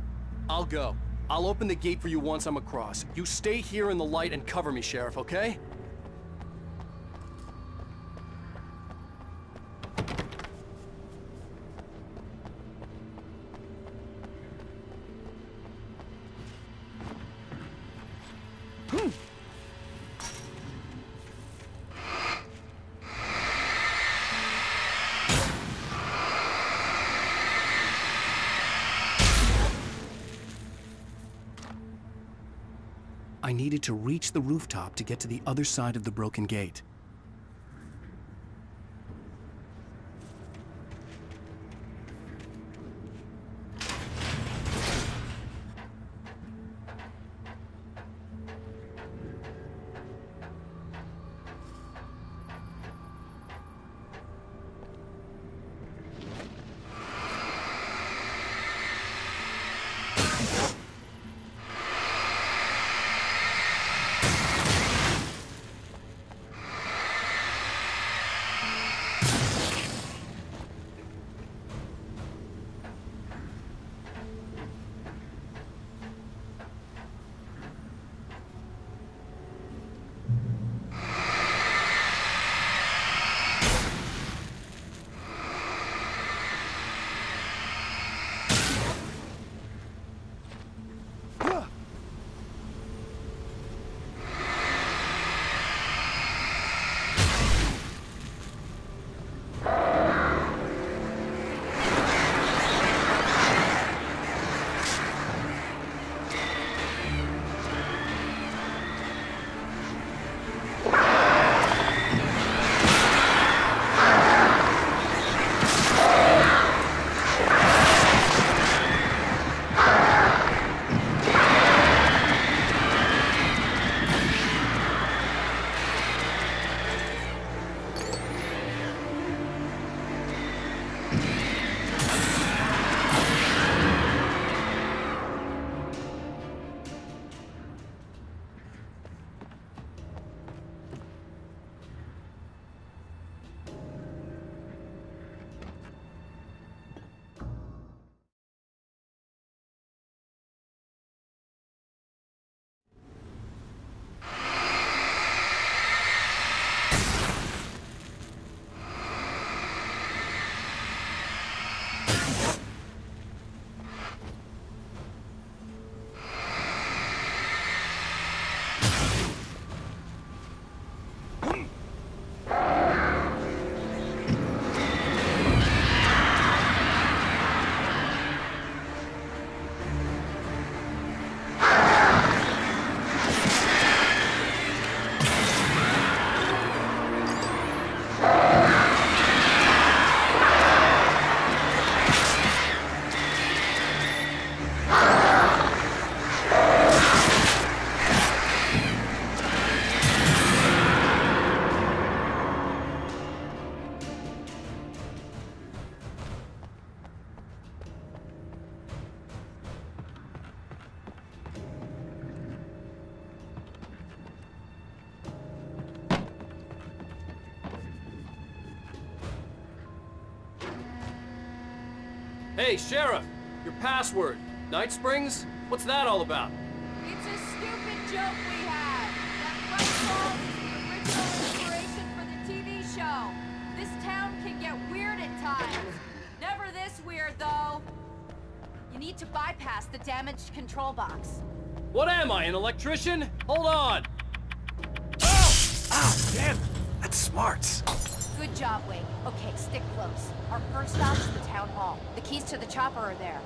I'll go. I'll open the gate for you once I'm across. You stay here in the light and cover me, Sheriff, okay? I needed to reach the rooftop to get to the other side of the broken gate. Hey, Sheriff! Your password. Night Springs? What's that all about? It's a stupid joke we had. That Bright Falls is the original inspiration for the TV show. This town can get weird at times. Never this weird, though. You need to bypass the damaged control box. What am I, an electrician? Hold on! Ah, damn! That's smarts. Good job, Wake. Okay, stick close. Our first stop is the town hall. The keys to the chopper are there.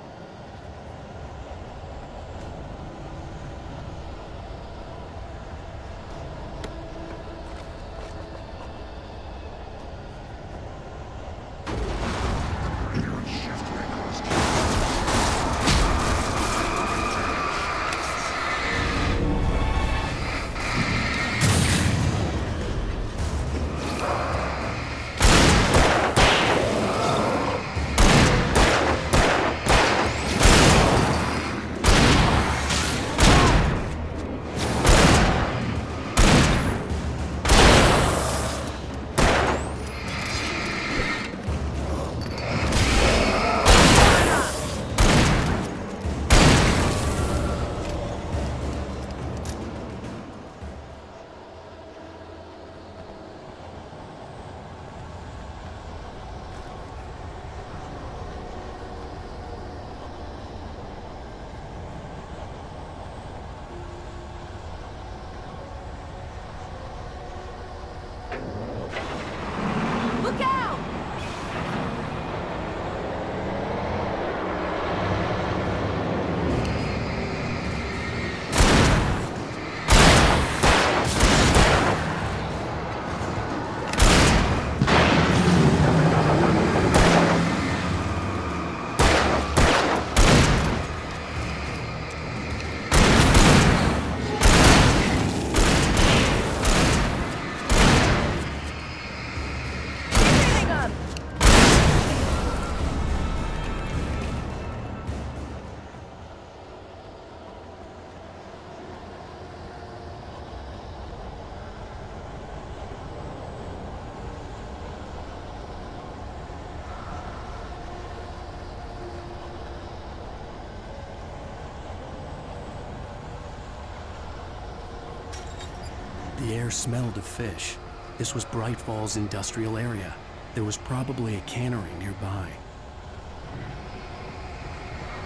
The air smelled of fish. This was Bright Falls industrial area. There was probably a cannery nearby.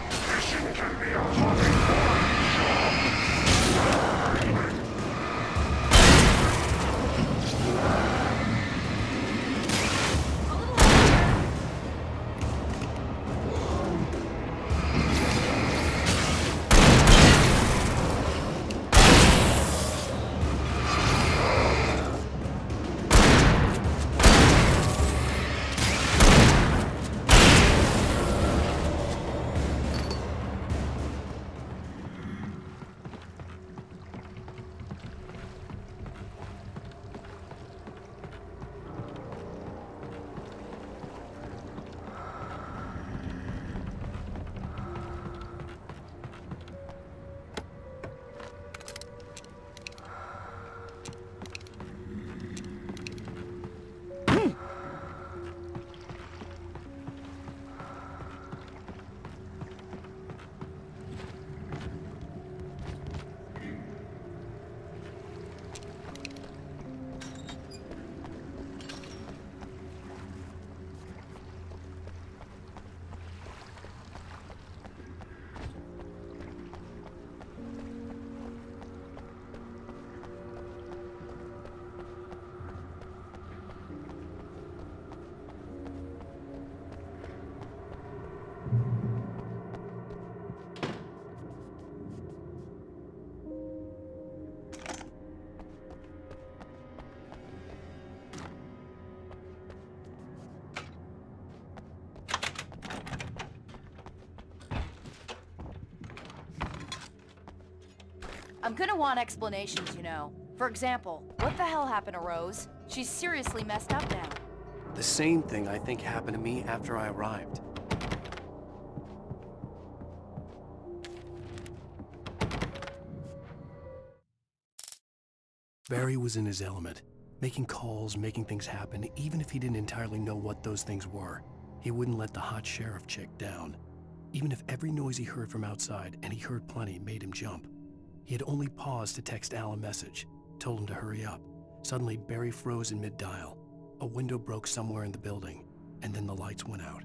Fishing can be a hobby. I'm gonna want explanations, you know. For example, what the hell happened to Rose? She's seriously messed up now. The same thing I think happened to me after I arrived. Barry was in his element, making calls, making things happen, even if he didn't entirely know what those things were. He wouldn't let the hot sheriff chick down. Even if every noise he heard from outside, and he heard plenty, made him jump. He had only paused to text Al a message, told him to hurry up. Suddenly, Barry froze in mid-dial. A window broke somewhere in the building, and then the lights went out.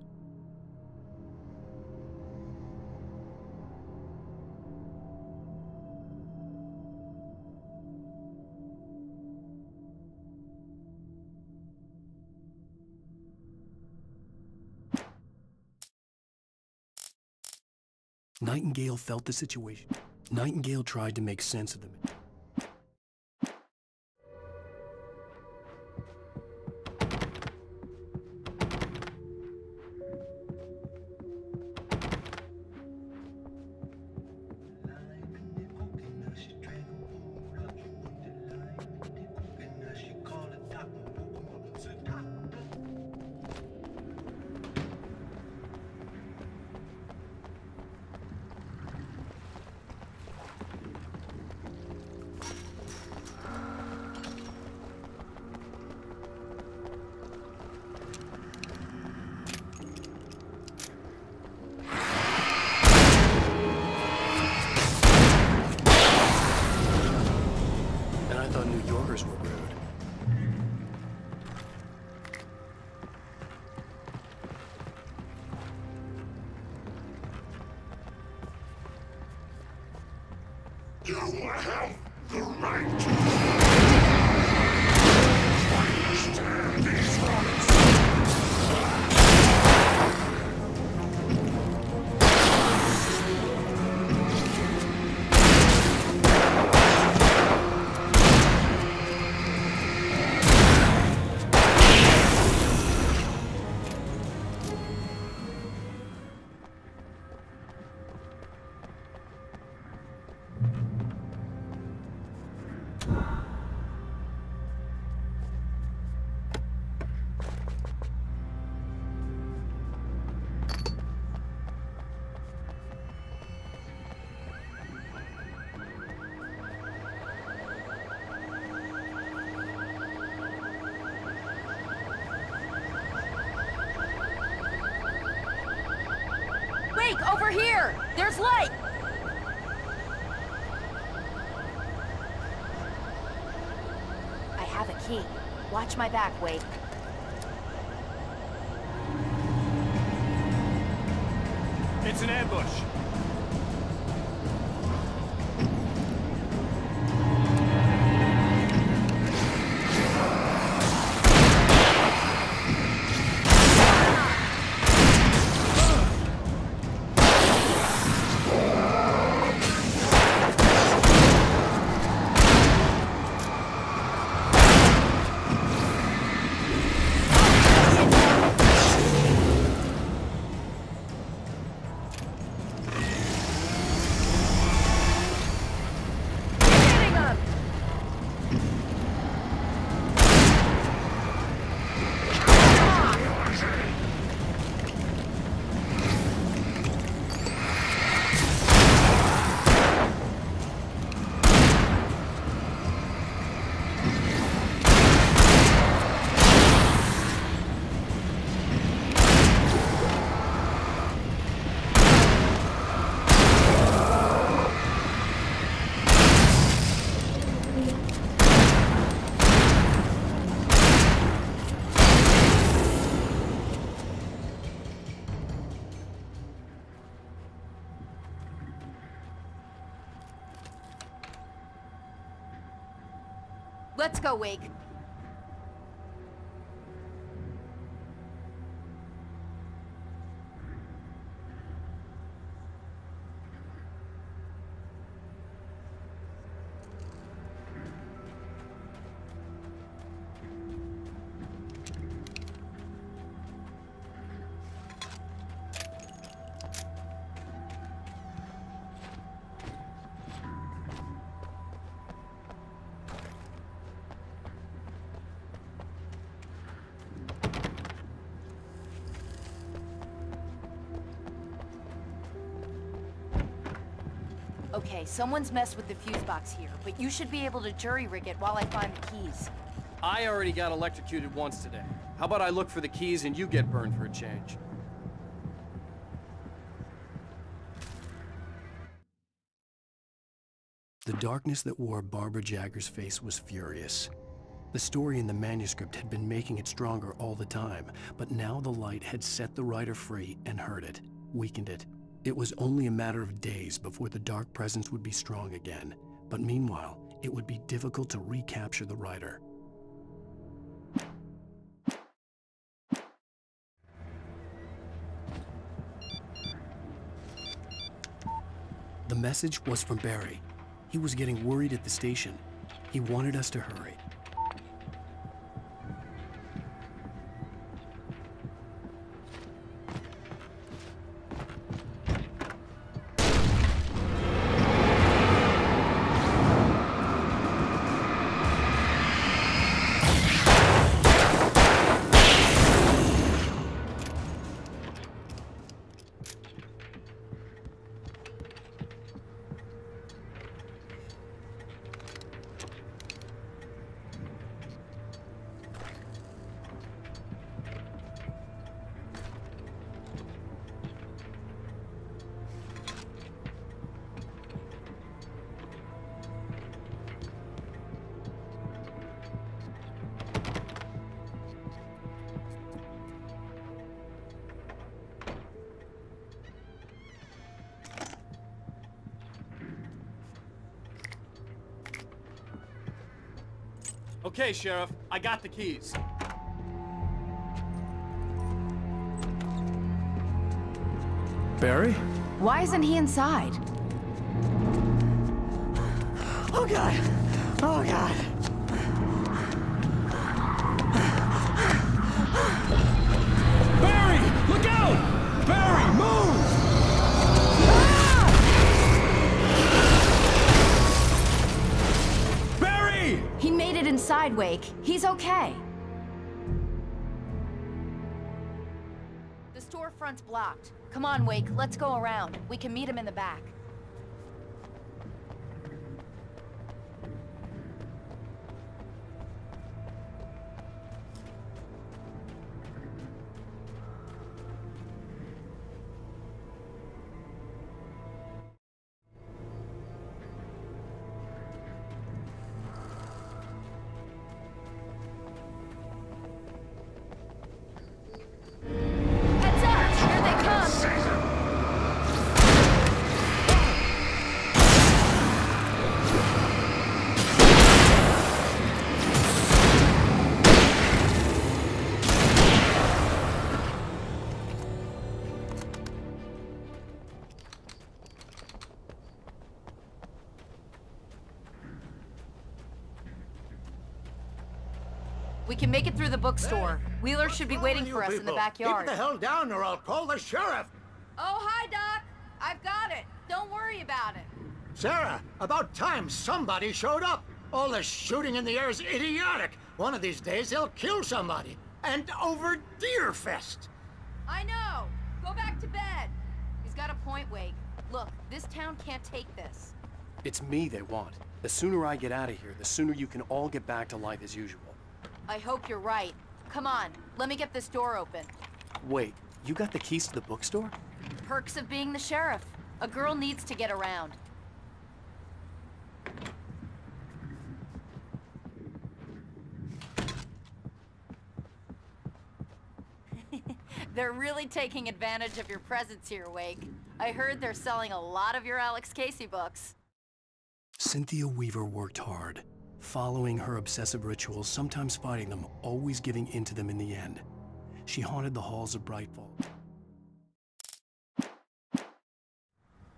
Nightingale felt the situation. Nightingale tried to make sense of them. You have the right to understand these rights. Over here! There's light! I have a key. Watch my back, Wake. It's an ambush. Let's go, Wake. Okay, someone's messed with the fuse box here, but you should be able to jury-rig it while I find the keys. I already got electrocuted once today. How about I look for the keys and you get burned for a change? The darkness that wore Barbara Jagger's face was furious. The story in the manuscript had been making it stronger all the time, but now the light had set the writer free and hurt it, weakened it. It was only a matter of days before the dark presence would be strong again, but meanwhile, it would be difficult to recapture the writer. The message was from Barry. He was getting worried at the station. He wanted us to hurry. Okay, Sheriff, I got the keys. Barry? Why isn't he inside? Oh God! Oh God! Barry! Look out! Barry, move! Barry! He made it inside, Wake. He's okay. The storefront's blocked. Come on, Wake, let's go around. We can meet him in the back. We can make it through the bookstore. Wheeler should be waiting for us in the backyard. Keep the hell down or I'll call the sheriff. Oh, hi, Doc. I've got it. Don't worry about it. Sarah, about time somebody showed up. All this shooting in the air is idiotic. One of these days they'll kill somebody. And over Deerfest. I know. Go back to bed. He's got a point, Wake. Look, this town can't take this. It's me they want. The sooner I get out of here, the sooner you can all get back to life as usual. I hope you're right. Come on, let me get this door open. Wait, you got the keys to the bookstore? Perks of being the sheriff. A girl needs to get around. They're really taking advantage of your presence here, Wake. I heard they're selling a lot of your Alex Casey books. Cynthia Weaver worked hard, following her obsessive rituals, sometimes fighting them, always giving in to them in the end. She haunted the halls of Brightfall.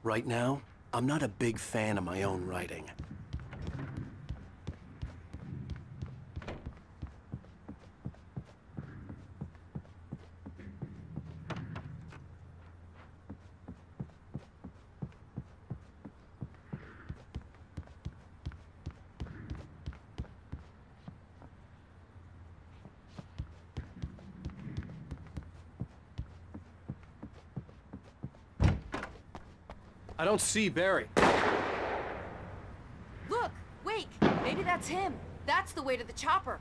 Right now, I'm not a big fan of my own writing. I don't see Barry. Look, Wake, maybe that's him. That's the way to the chopper.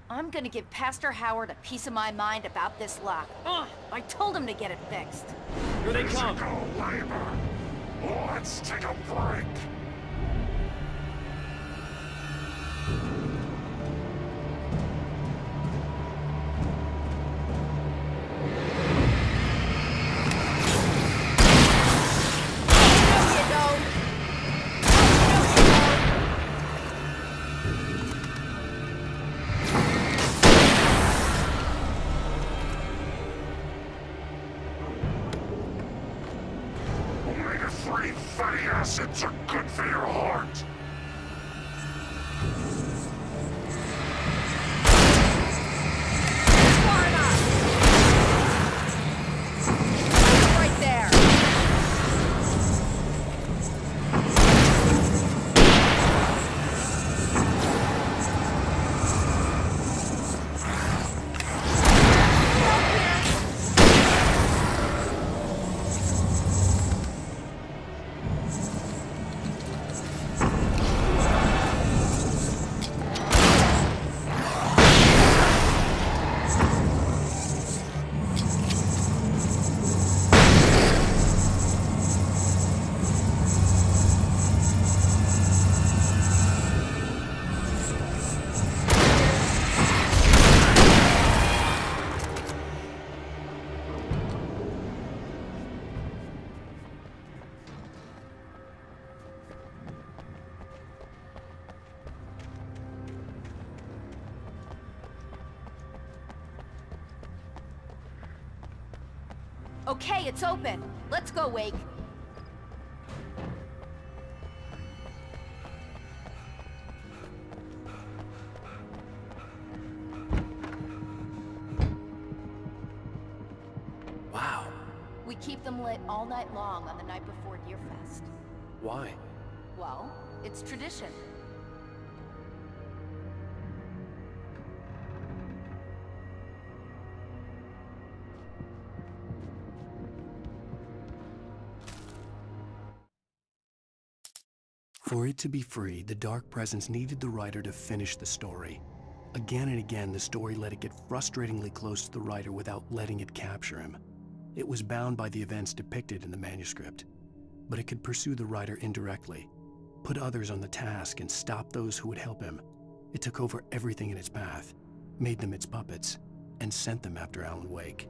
I'm gonna give Pastor Howard a piece of my mind about this lock. Ugh, I told him to get it fixed. Here they come. Physical labor. Let's take a break. Omega-3 fatty acids are good for your heart. Right there. Okay, it's open. Let's go, Wake. Wow. We keep them lit all night long on the night before Deerfest. Why? Well, it's tradition. For it to be free, the Dark Presence needed the writer to finish the story. Again and again, the story let it get frustratingly close to the writer without letting it capture him. It was bound by the events depicted in the manuscript, but it could pursue the writer indirectly, put others on the task, and stop those who would help him. It took over everything in its path, made them its puppets, and sent them after Alan Wake.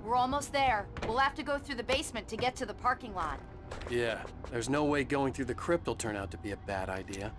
We're almost there. We'll have to go through the basement to get to the parking lot. Yeah, there's no way going through the crypt will turn out to be a bad idea.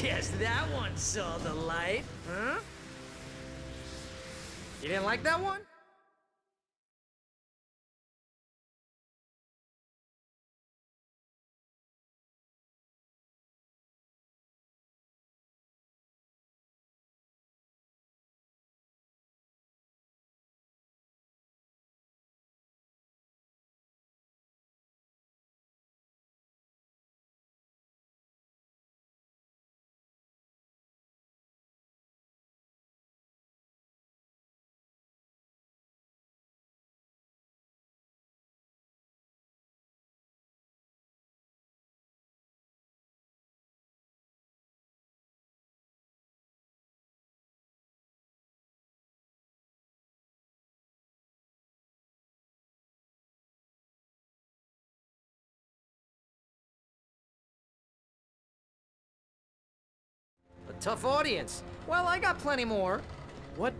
Guess that one saw the light, huh? You didn't like that one? Tough audience. Well, I got plenty more. What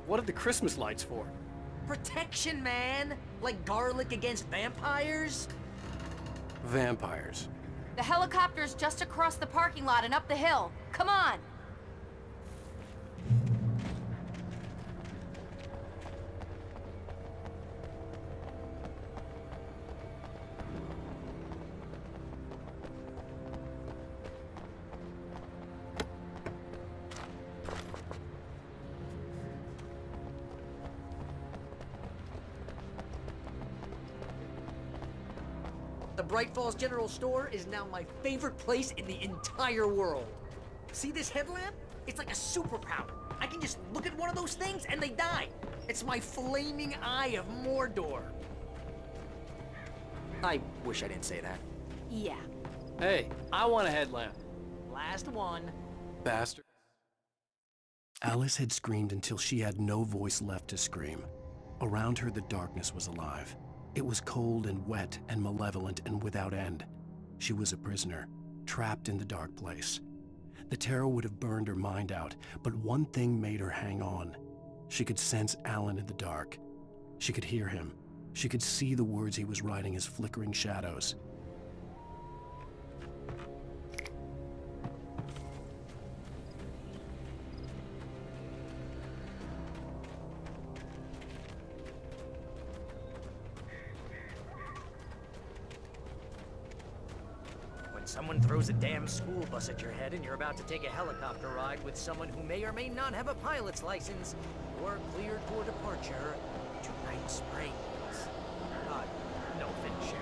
are the Christmas lights for? Protection, man. Like garlic against vampires. Vampires. The helicopter's just across the parking lot and up the hill. Come on! The Bright Falls General Store is now my favorite place in the entire world. See this headlamp? It's like a superpower. I can just look at one of those things and they die. It's my flaming eye of Mordor. I wish I didn't say that. Yeah. Hey, I want a headlamp. Last one. Bastard. Alice had screamed until she had no voice left to scream. Around her, the darkness was alive. It was cold and wet and malevolent and without end. She was a prisoner, trapped in the dark place. The terror would have burned her mind out, but one thing made her hang on. She could sense Alan in the dark. She could hear him. She could see the words he was writing as flickering shadows. Someone throws a damn school bus at your head and you're about to take a helicopter ride with someone who may or may not have a pilot's license, you're cleared for departure to Night Springs. No offense, Sheriff.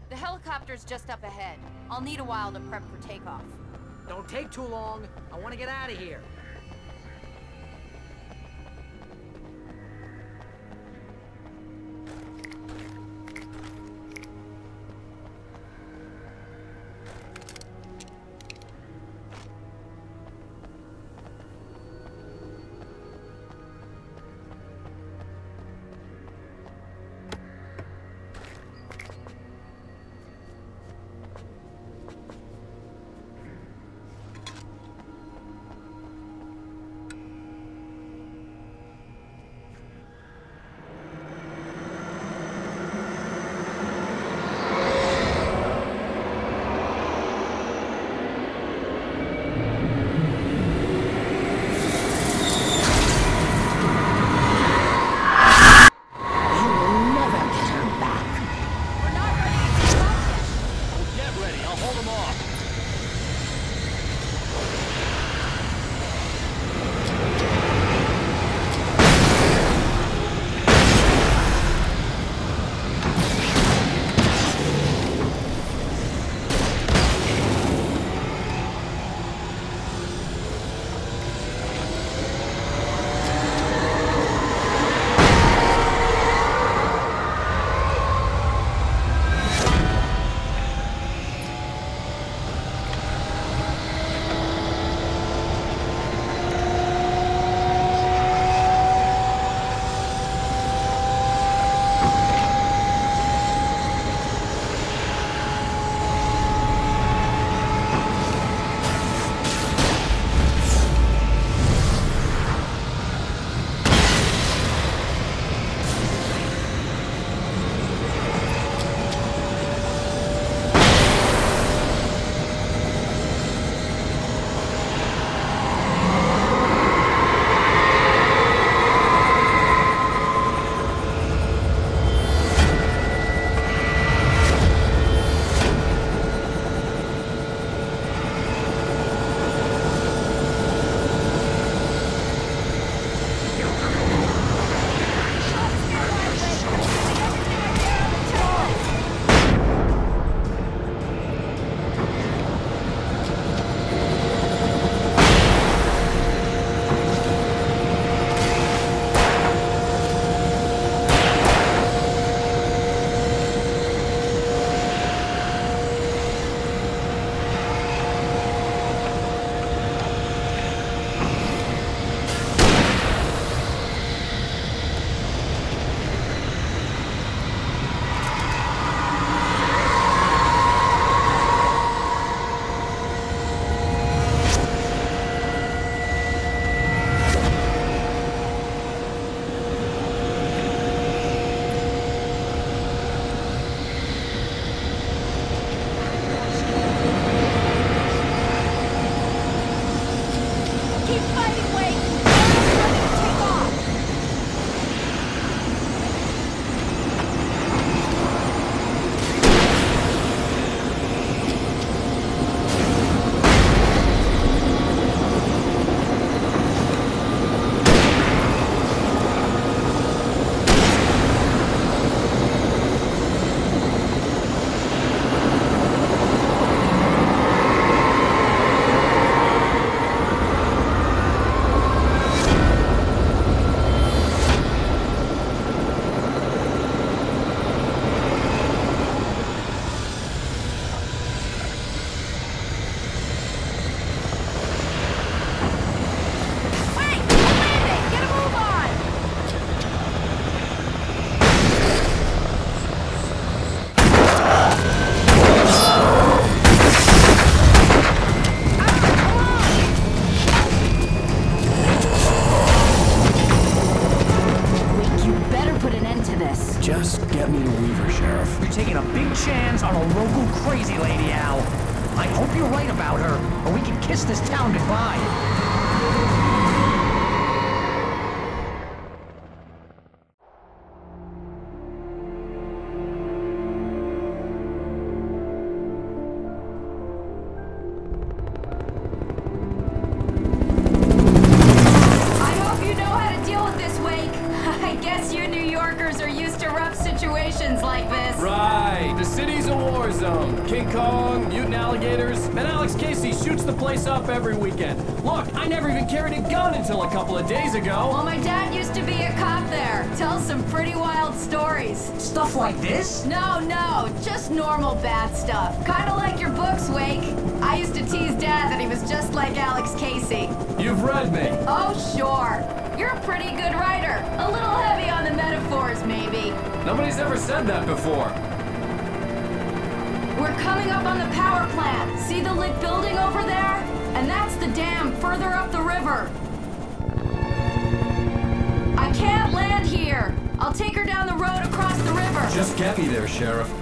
The helicopter's just up ahead. I'll need a while to prep for takeoff. Don't take too long. I want to get out of here. Just get me to Weaver, Sheriff. You're taking a big chance on a local crazy lady, Al. I hope you're right about her, or we can kiss this town goodbye. Every weekend. Look, I never even carried a gun until a couple of days ago. Well, my dad used to be a cop there. Tells some pretty wild stories. Stuff like this? No, just normal bad stuff. Kinda like your books, Wake. I used to tease Dad that he was just like Alex Casey. You've read me. Oh, sure. You're a pretty good writer. A little heavy on the metaphors, maybe. Nobody's ever said that before. We're coming up on the power plant. See the lit building over there? And that's the dam further up the river. I can't land here. I'll take her down the road across the river. Just get me there, Sheriff.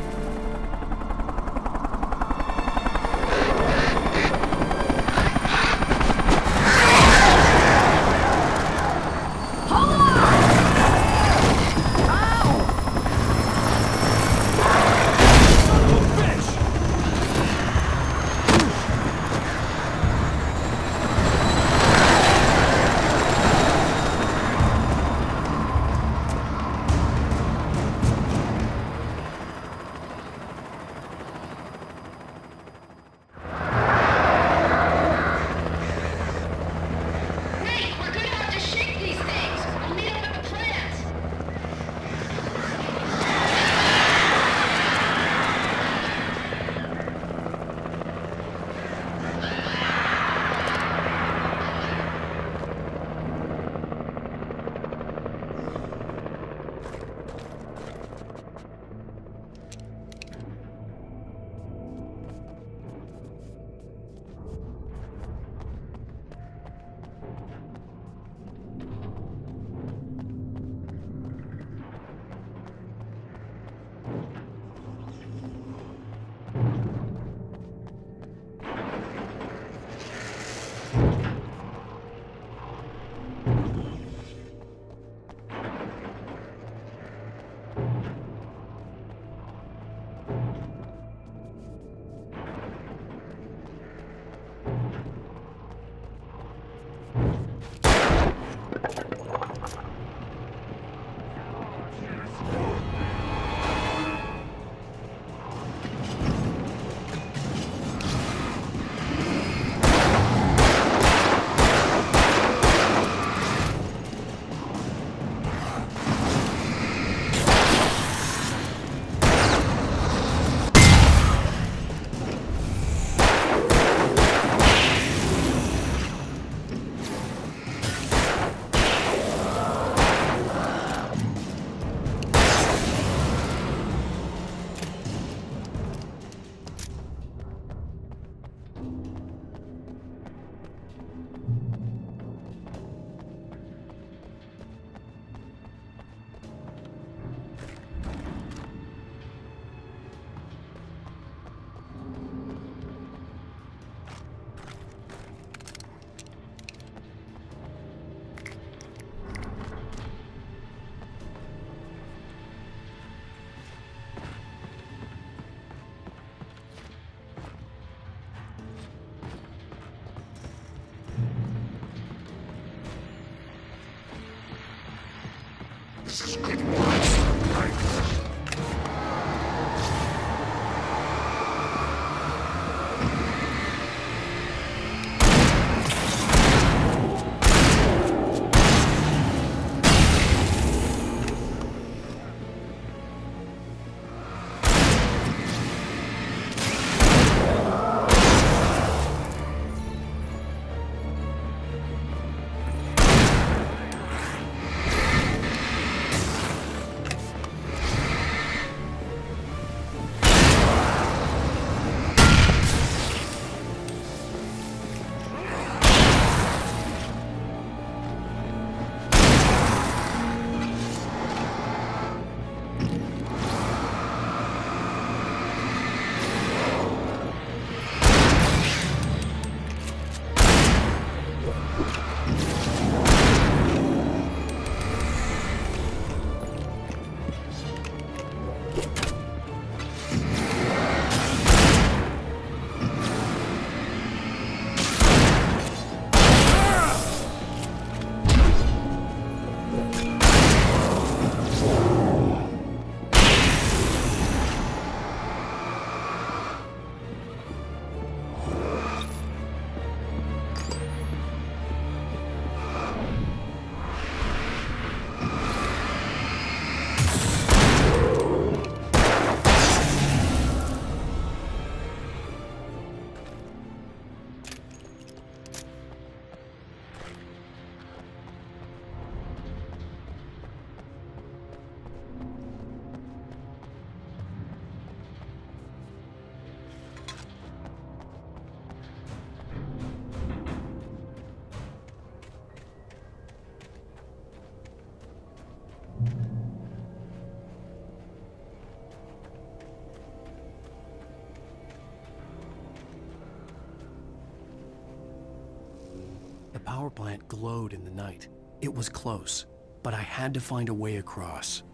power plant glowed in the night. It was close, but I had to find a way across.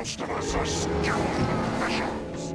Most of us are skilled professionals.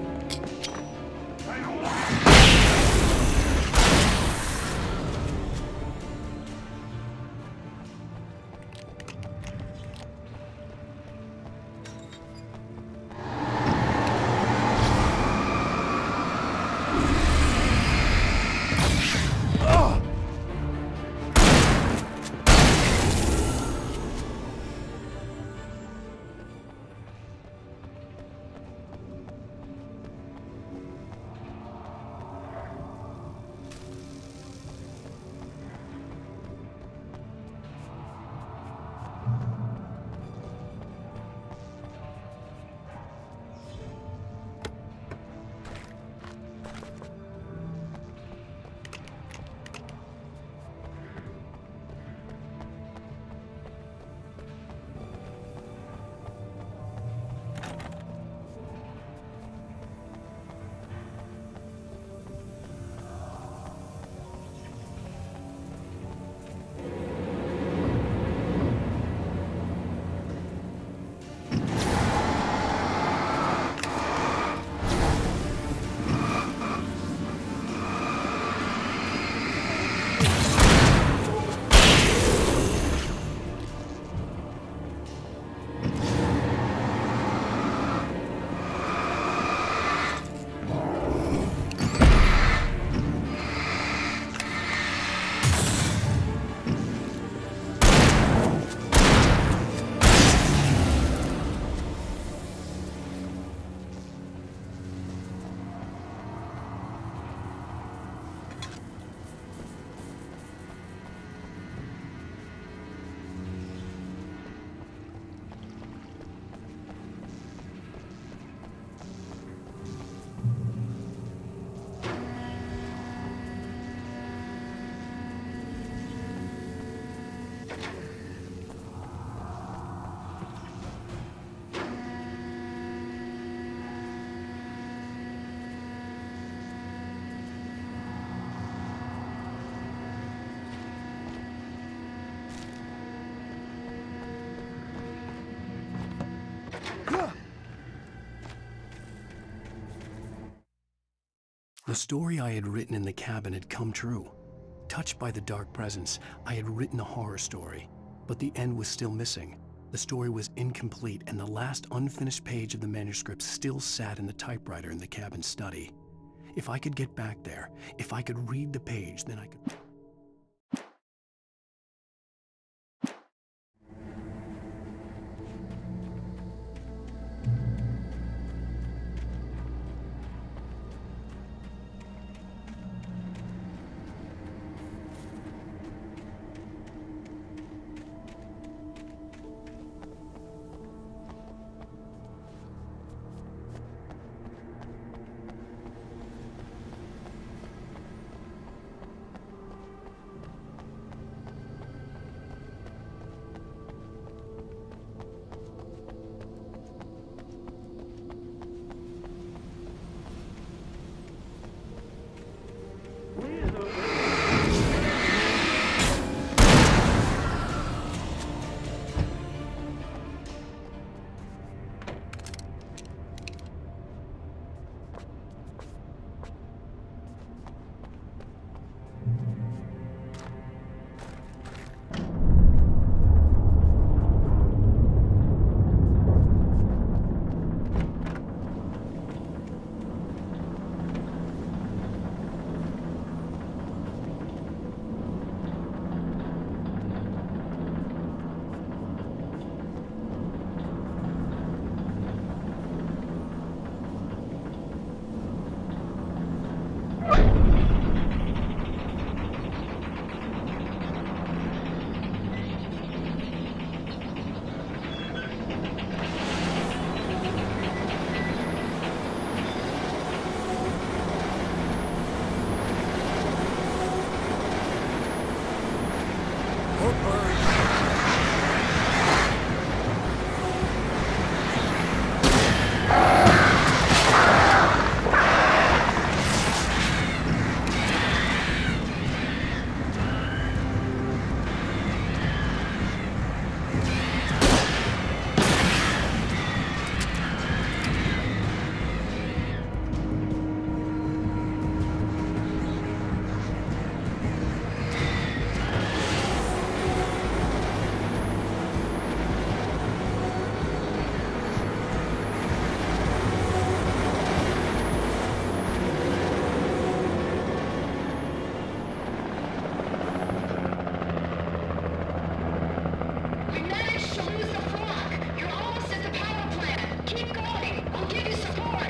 The story I had written in the cabin had come true. Touched by the dark presence, I had written a horror story, but the end was still missing. The story was incomplete, and the last unfinished page of the manuscript still sat in the typewriter in the cabin study. If I could get back there, if I could read the page, then I could... Keep going. I'll give you support.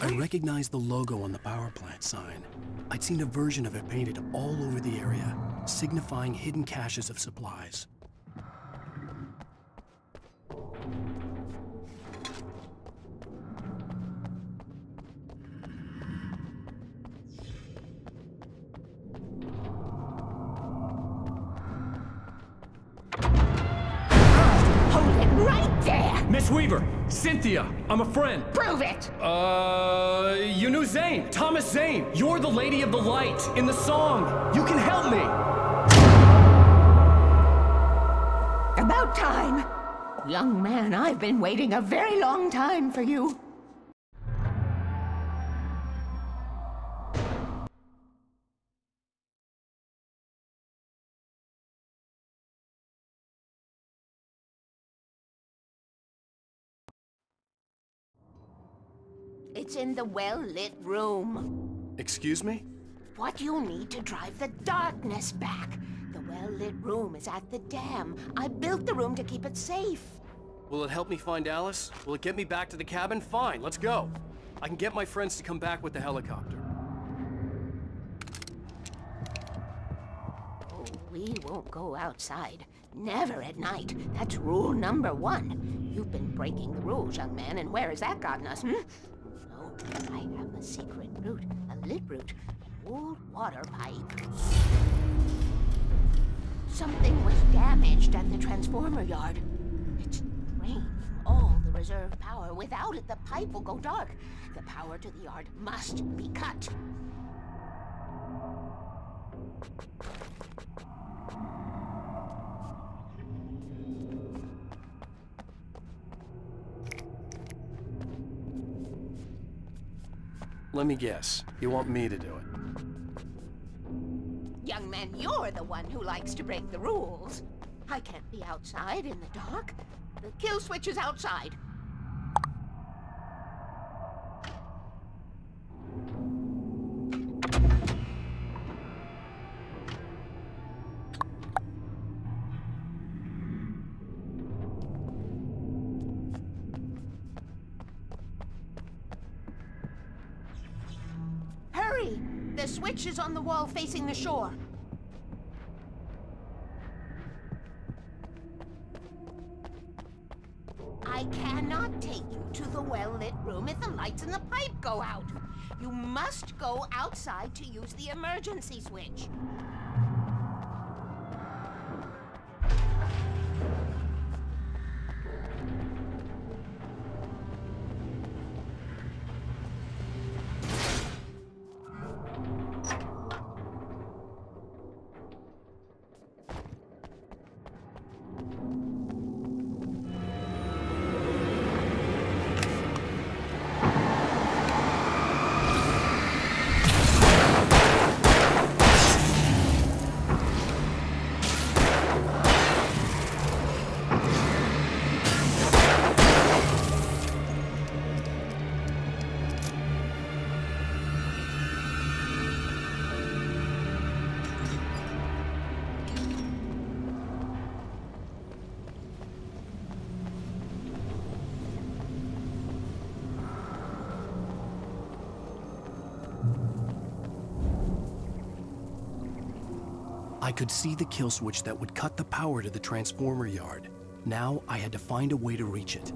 I recognized the logo on the power plant sign. I'd seen a version of it painted all over the area, signifying hidden caches of supplies. Miss Weaver, Cynthia, I'm a friend. Prove it! You knew Zane, Thomas Zane. You're the Lady of the Light in the song. You can help me. About time. Young man, I've been waiting a very long time for you. It's in the well-lit room. Excuse me? What you need to drive the darkness back. The well-lit room is at the dam. I built the room to keep it safe. Will it help me find Alice? Will it get me back to the cabin? Fine, let's go. I can get my friends to come back with the helicopter. Oh, we won't go outside. Never at night. That's rule number 1. You've been breaking the rules, young man, and where has that gotten us, No, I have a secret route, a lit route, an old water pipe. Something was damaged at the transformer yard. It's draining all the reserve power. Without it, the pipe will go dark. The power to the yard must be cut. Let me guess. You want me to do it? Young man, you're the one who likes to break the rules. I can't be outside in the dark. The kill switch is outside. Hurry! The switch is on the wall facing the shore. I cannot take you to the well-lit room if the lights in the pipe go out. You must go outside to use the emergency switch. I could see the kill switch that would cut the power to the transformer yard. Now I had to find a way to reach it.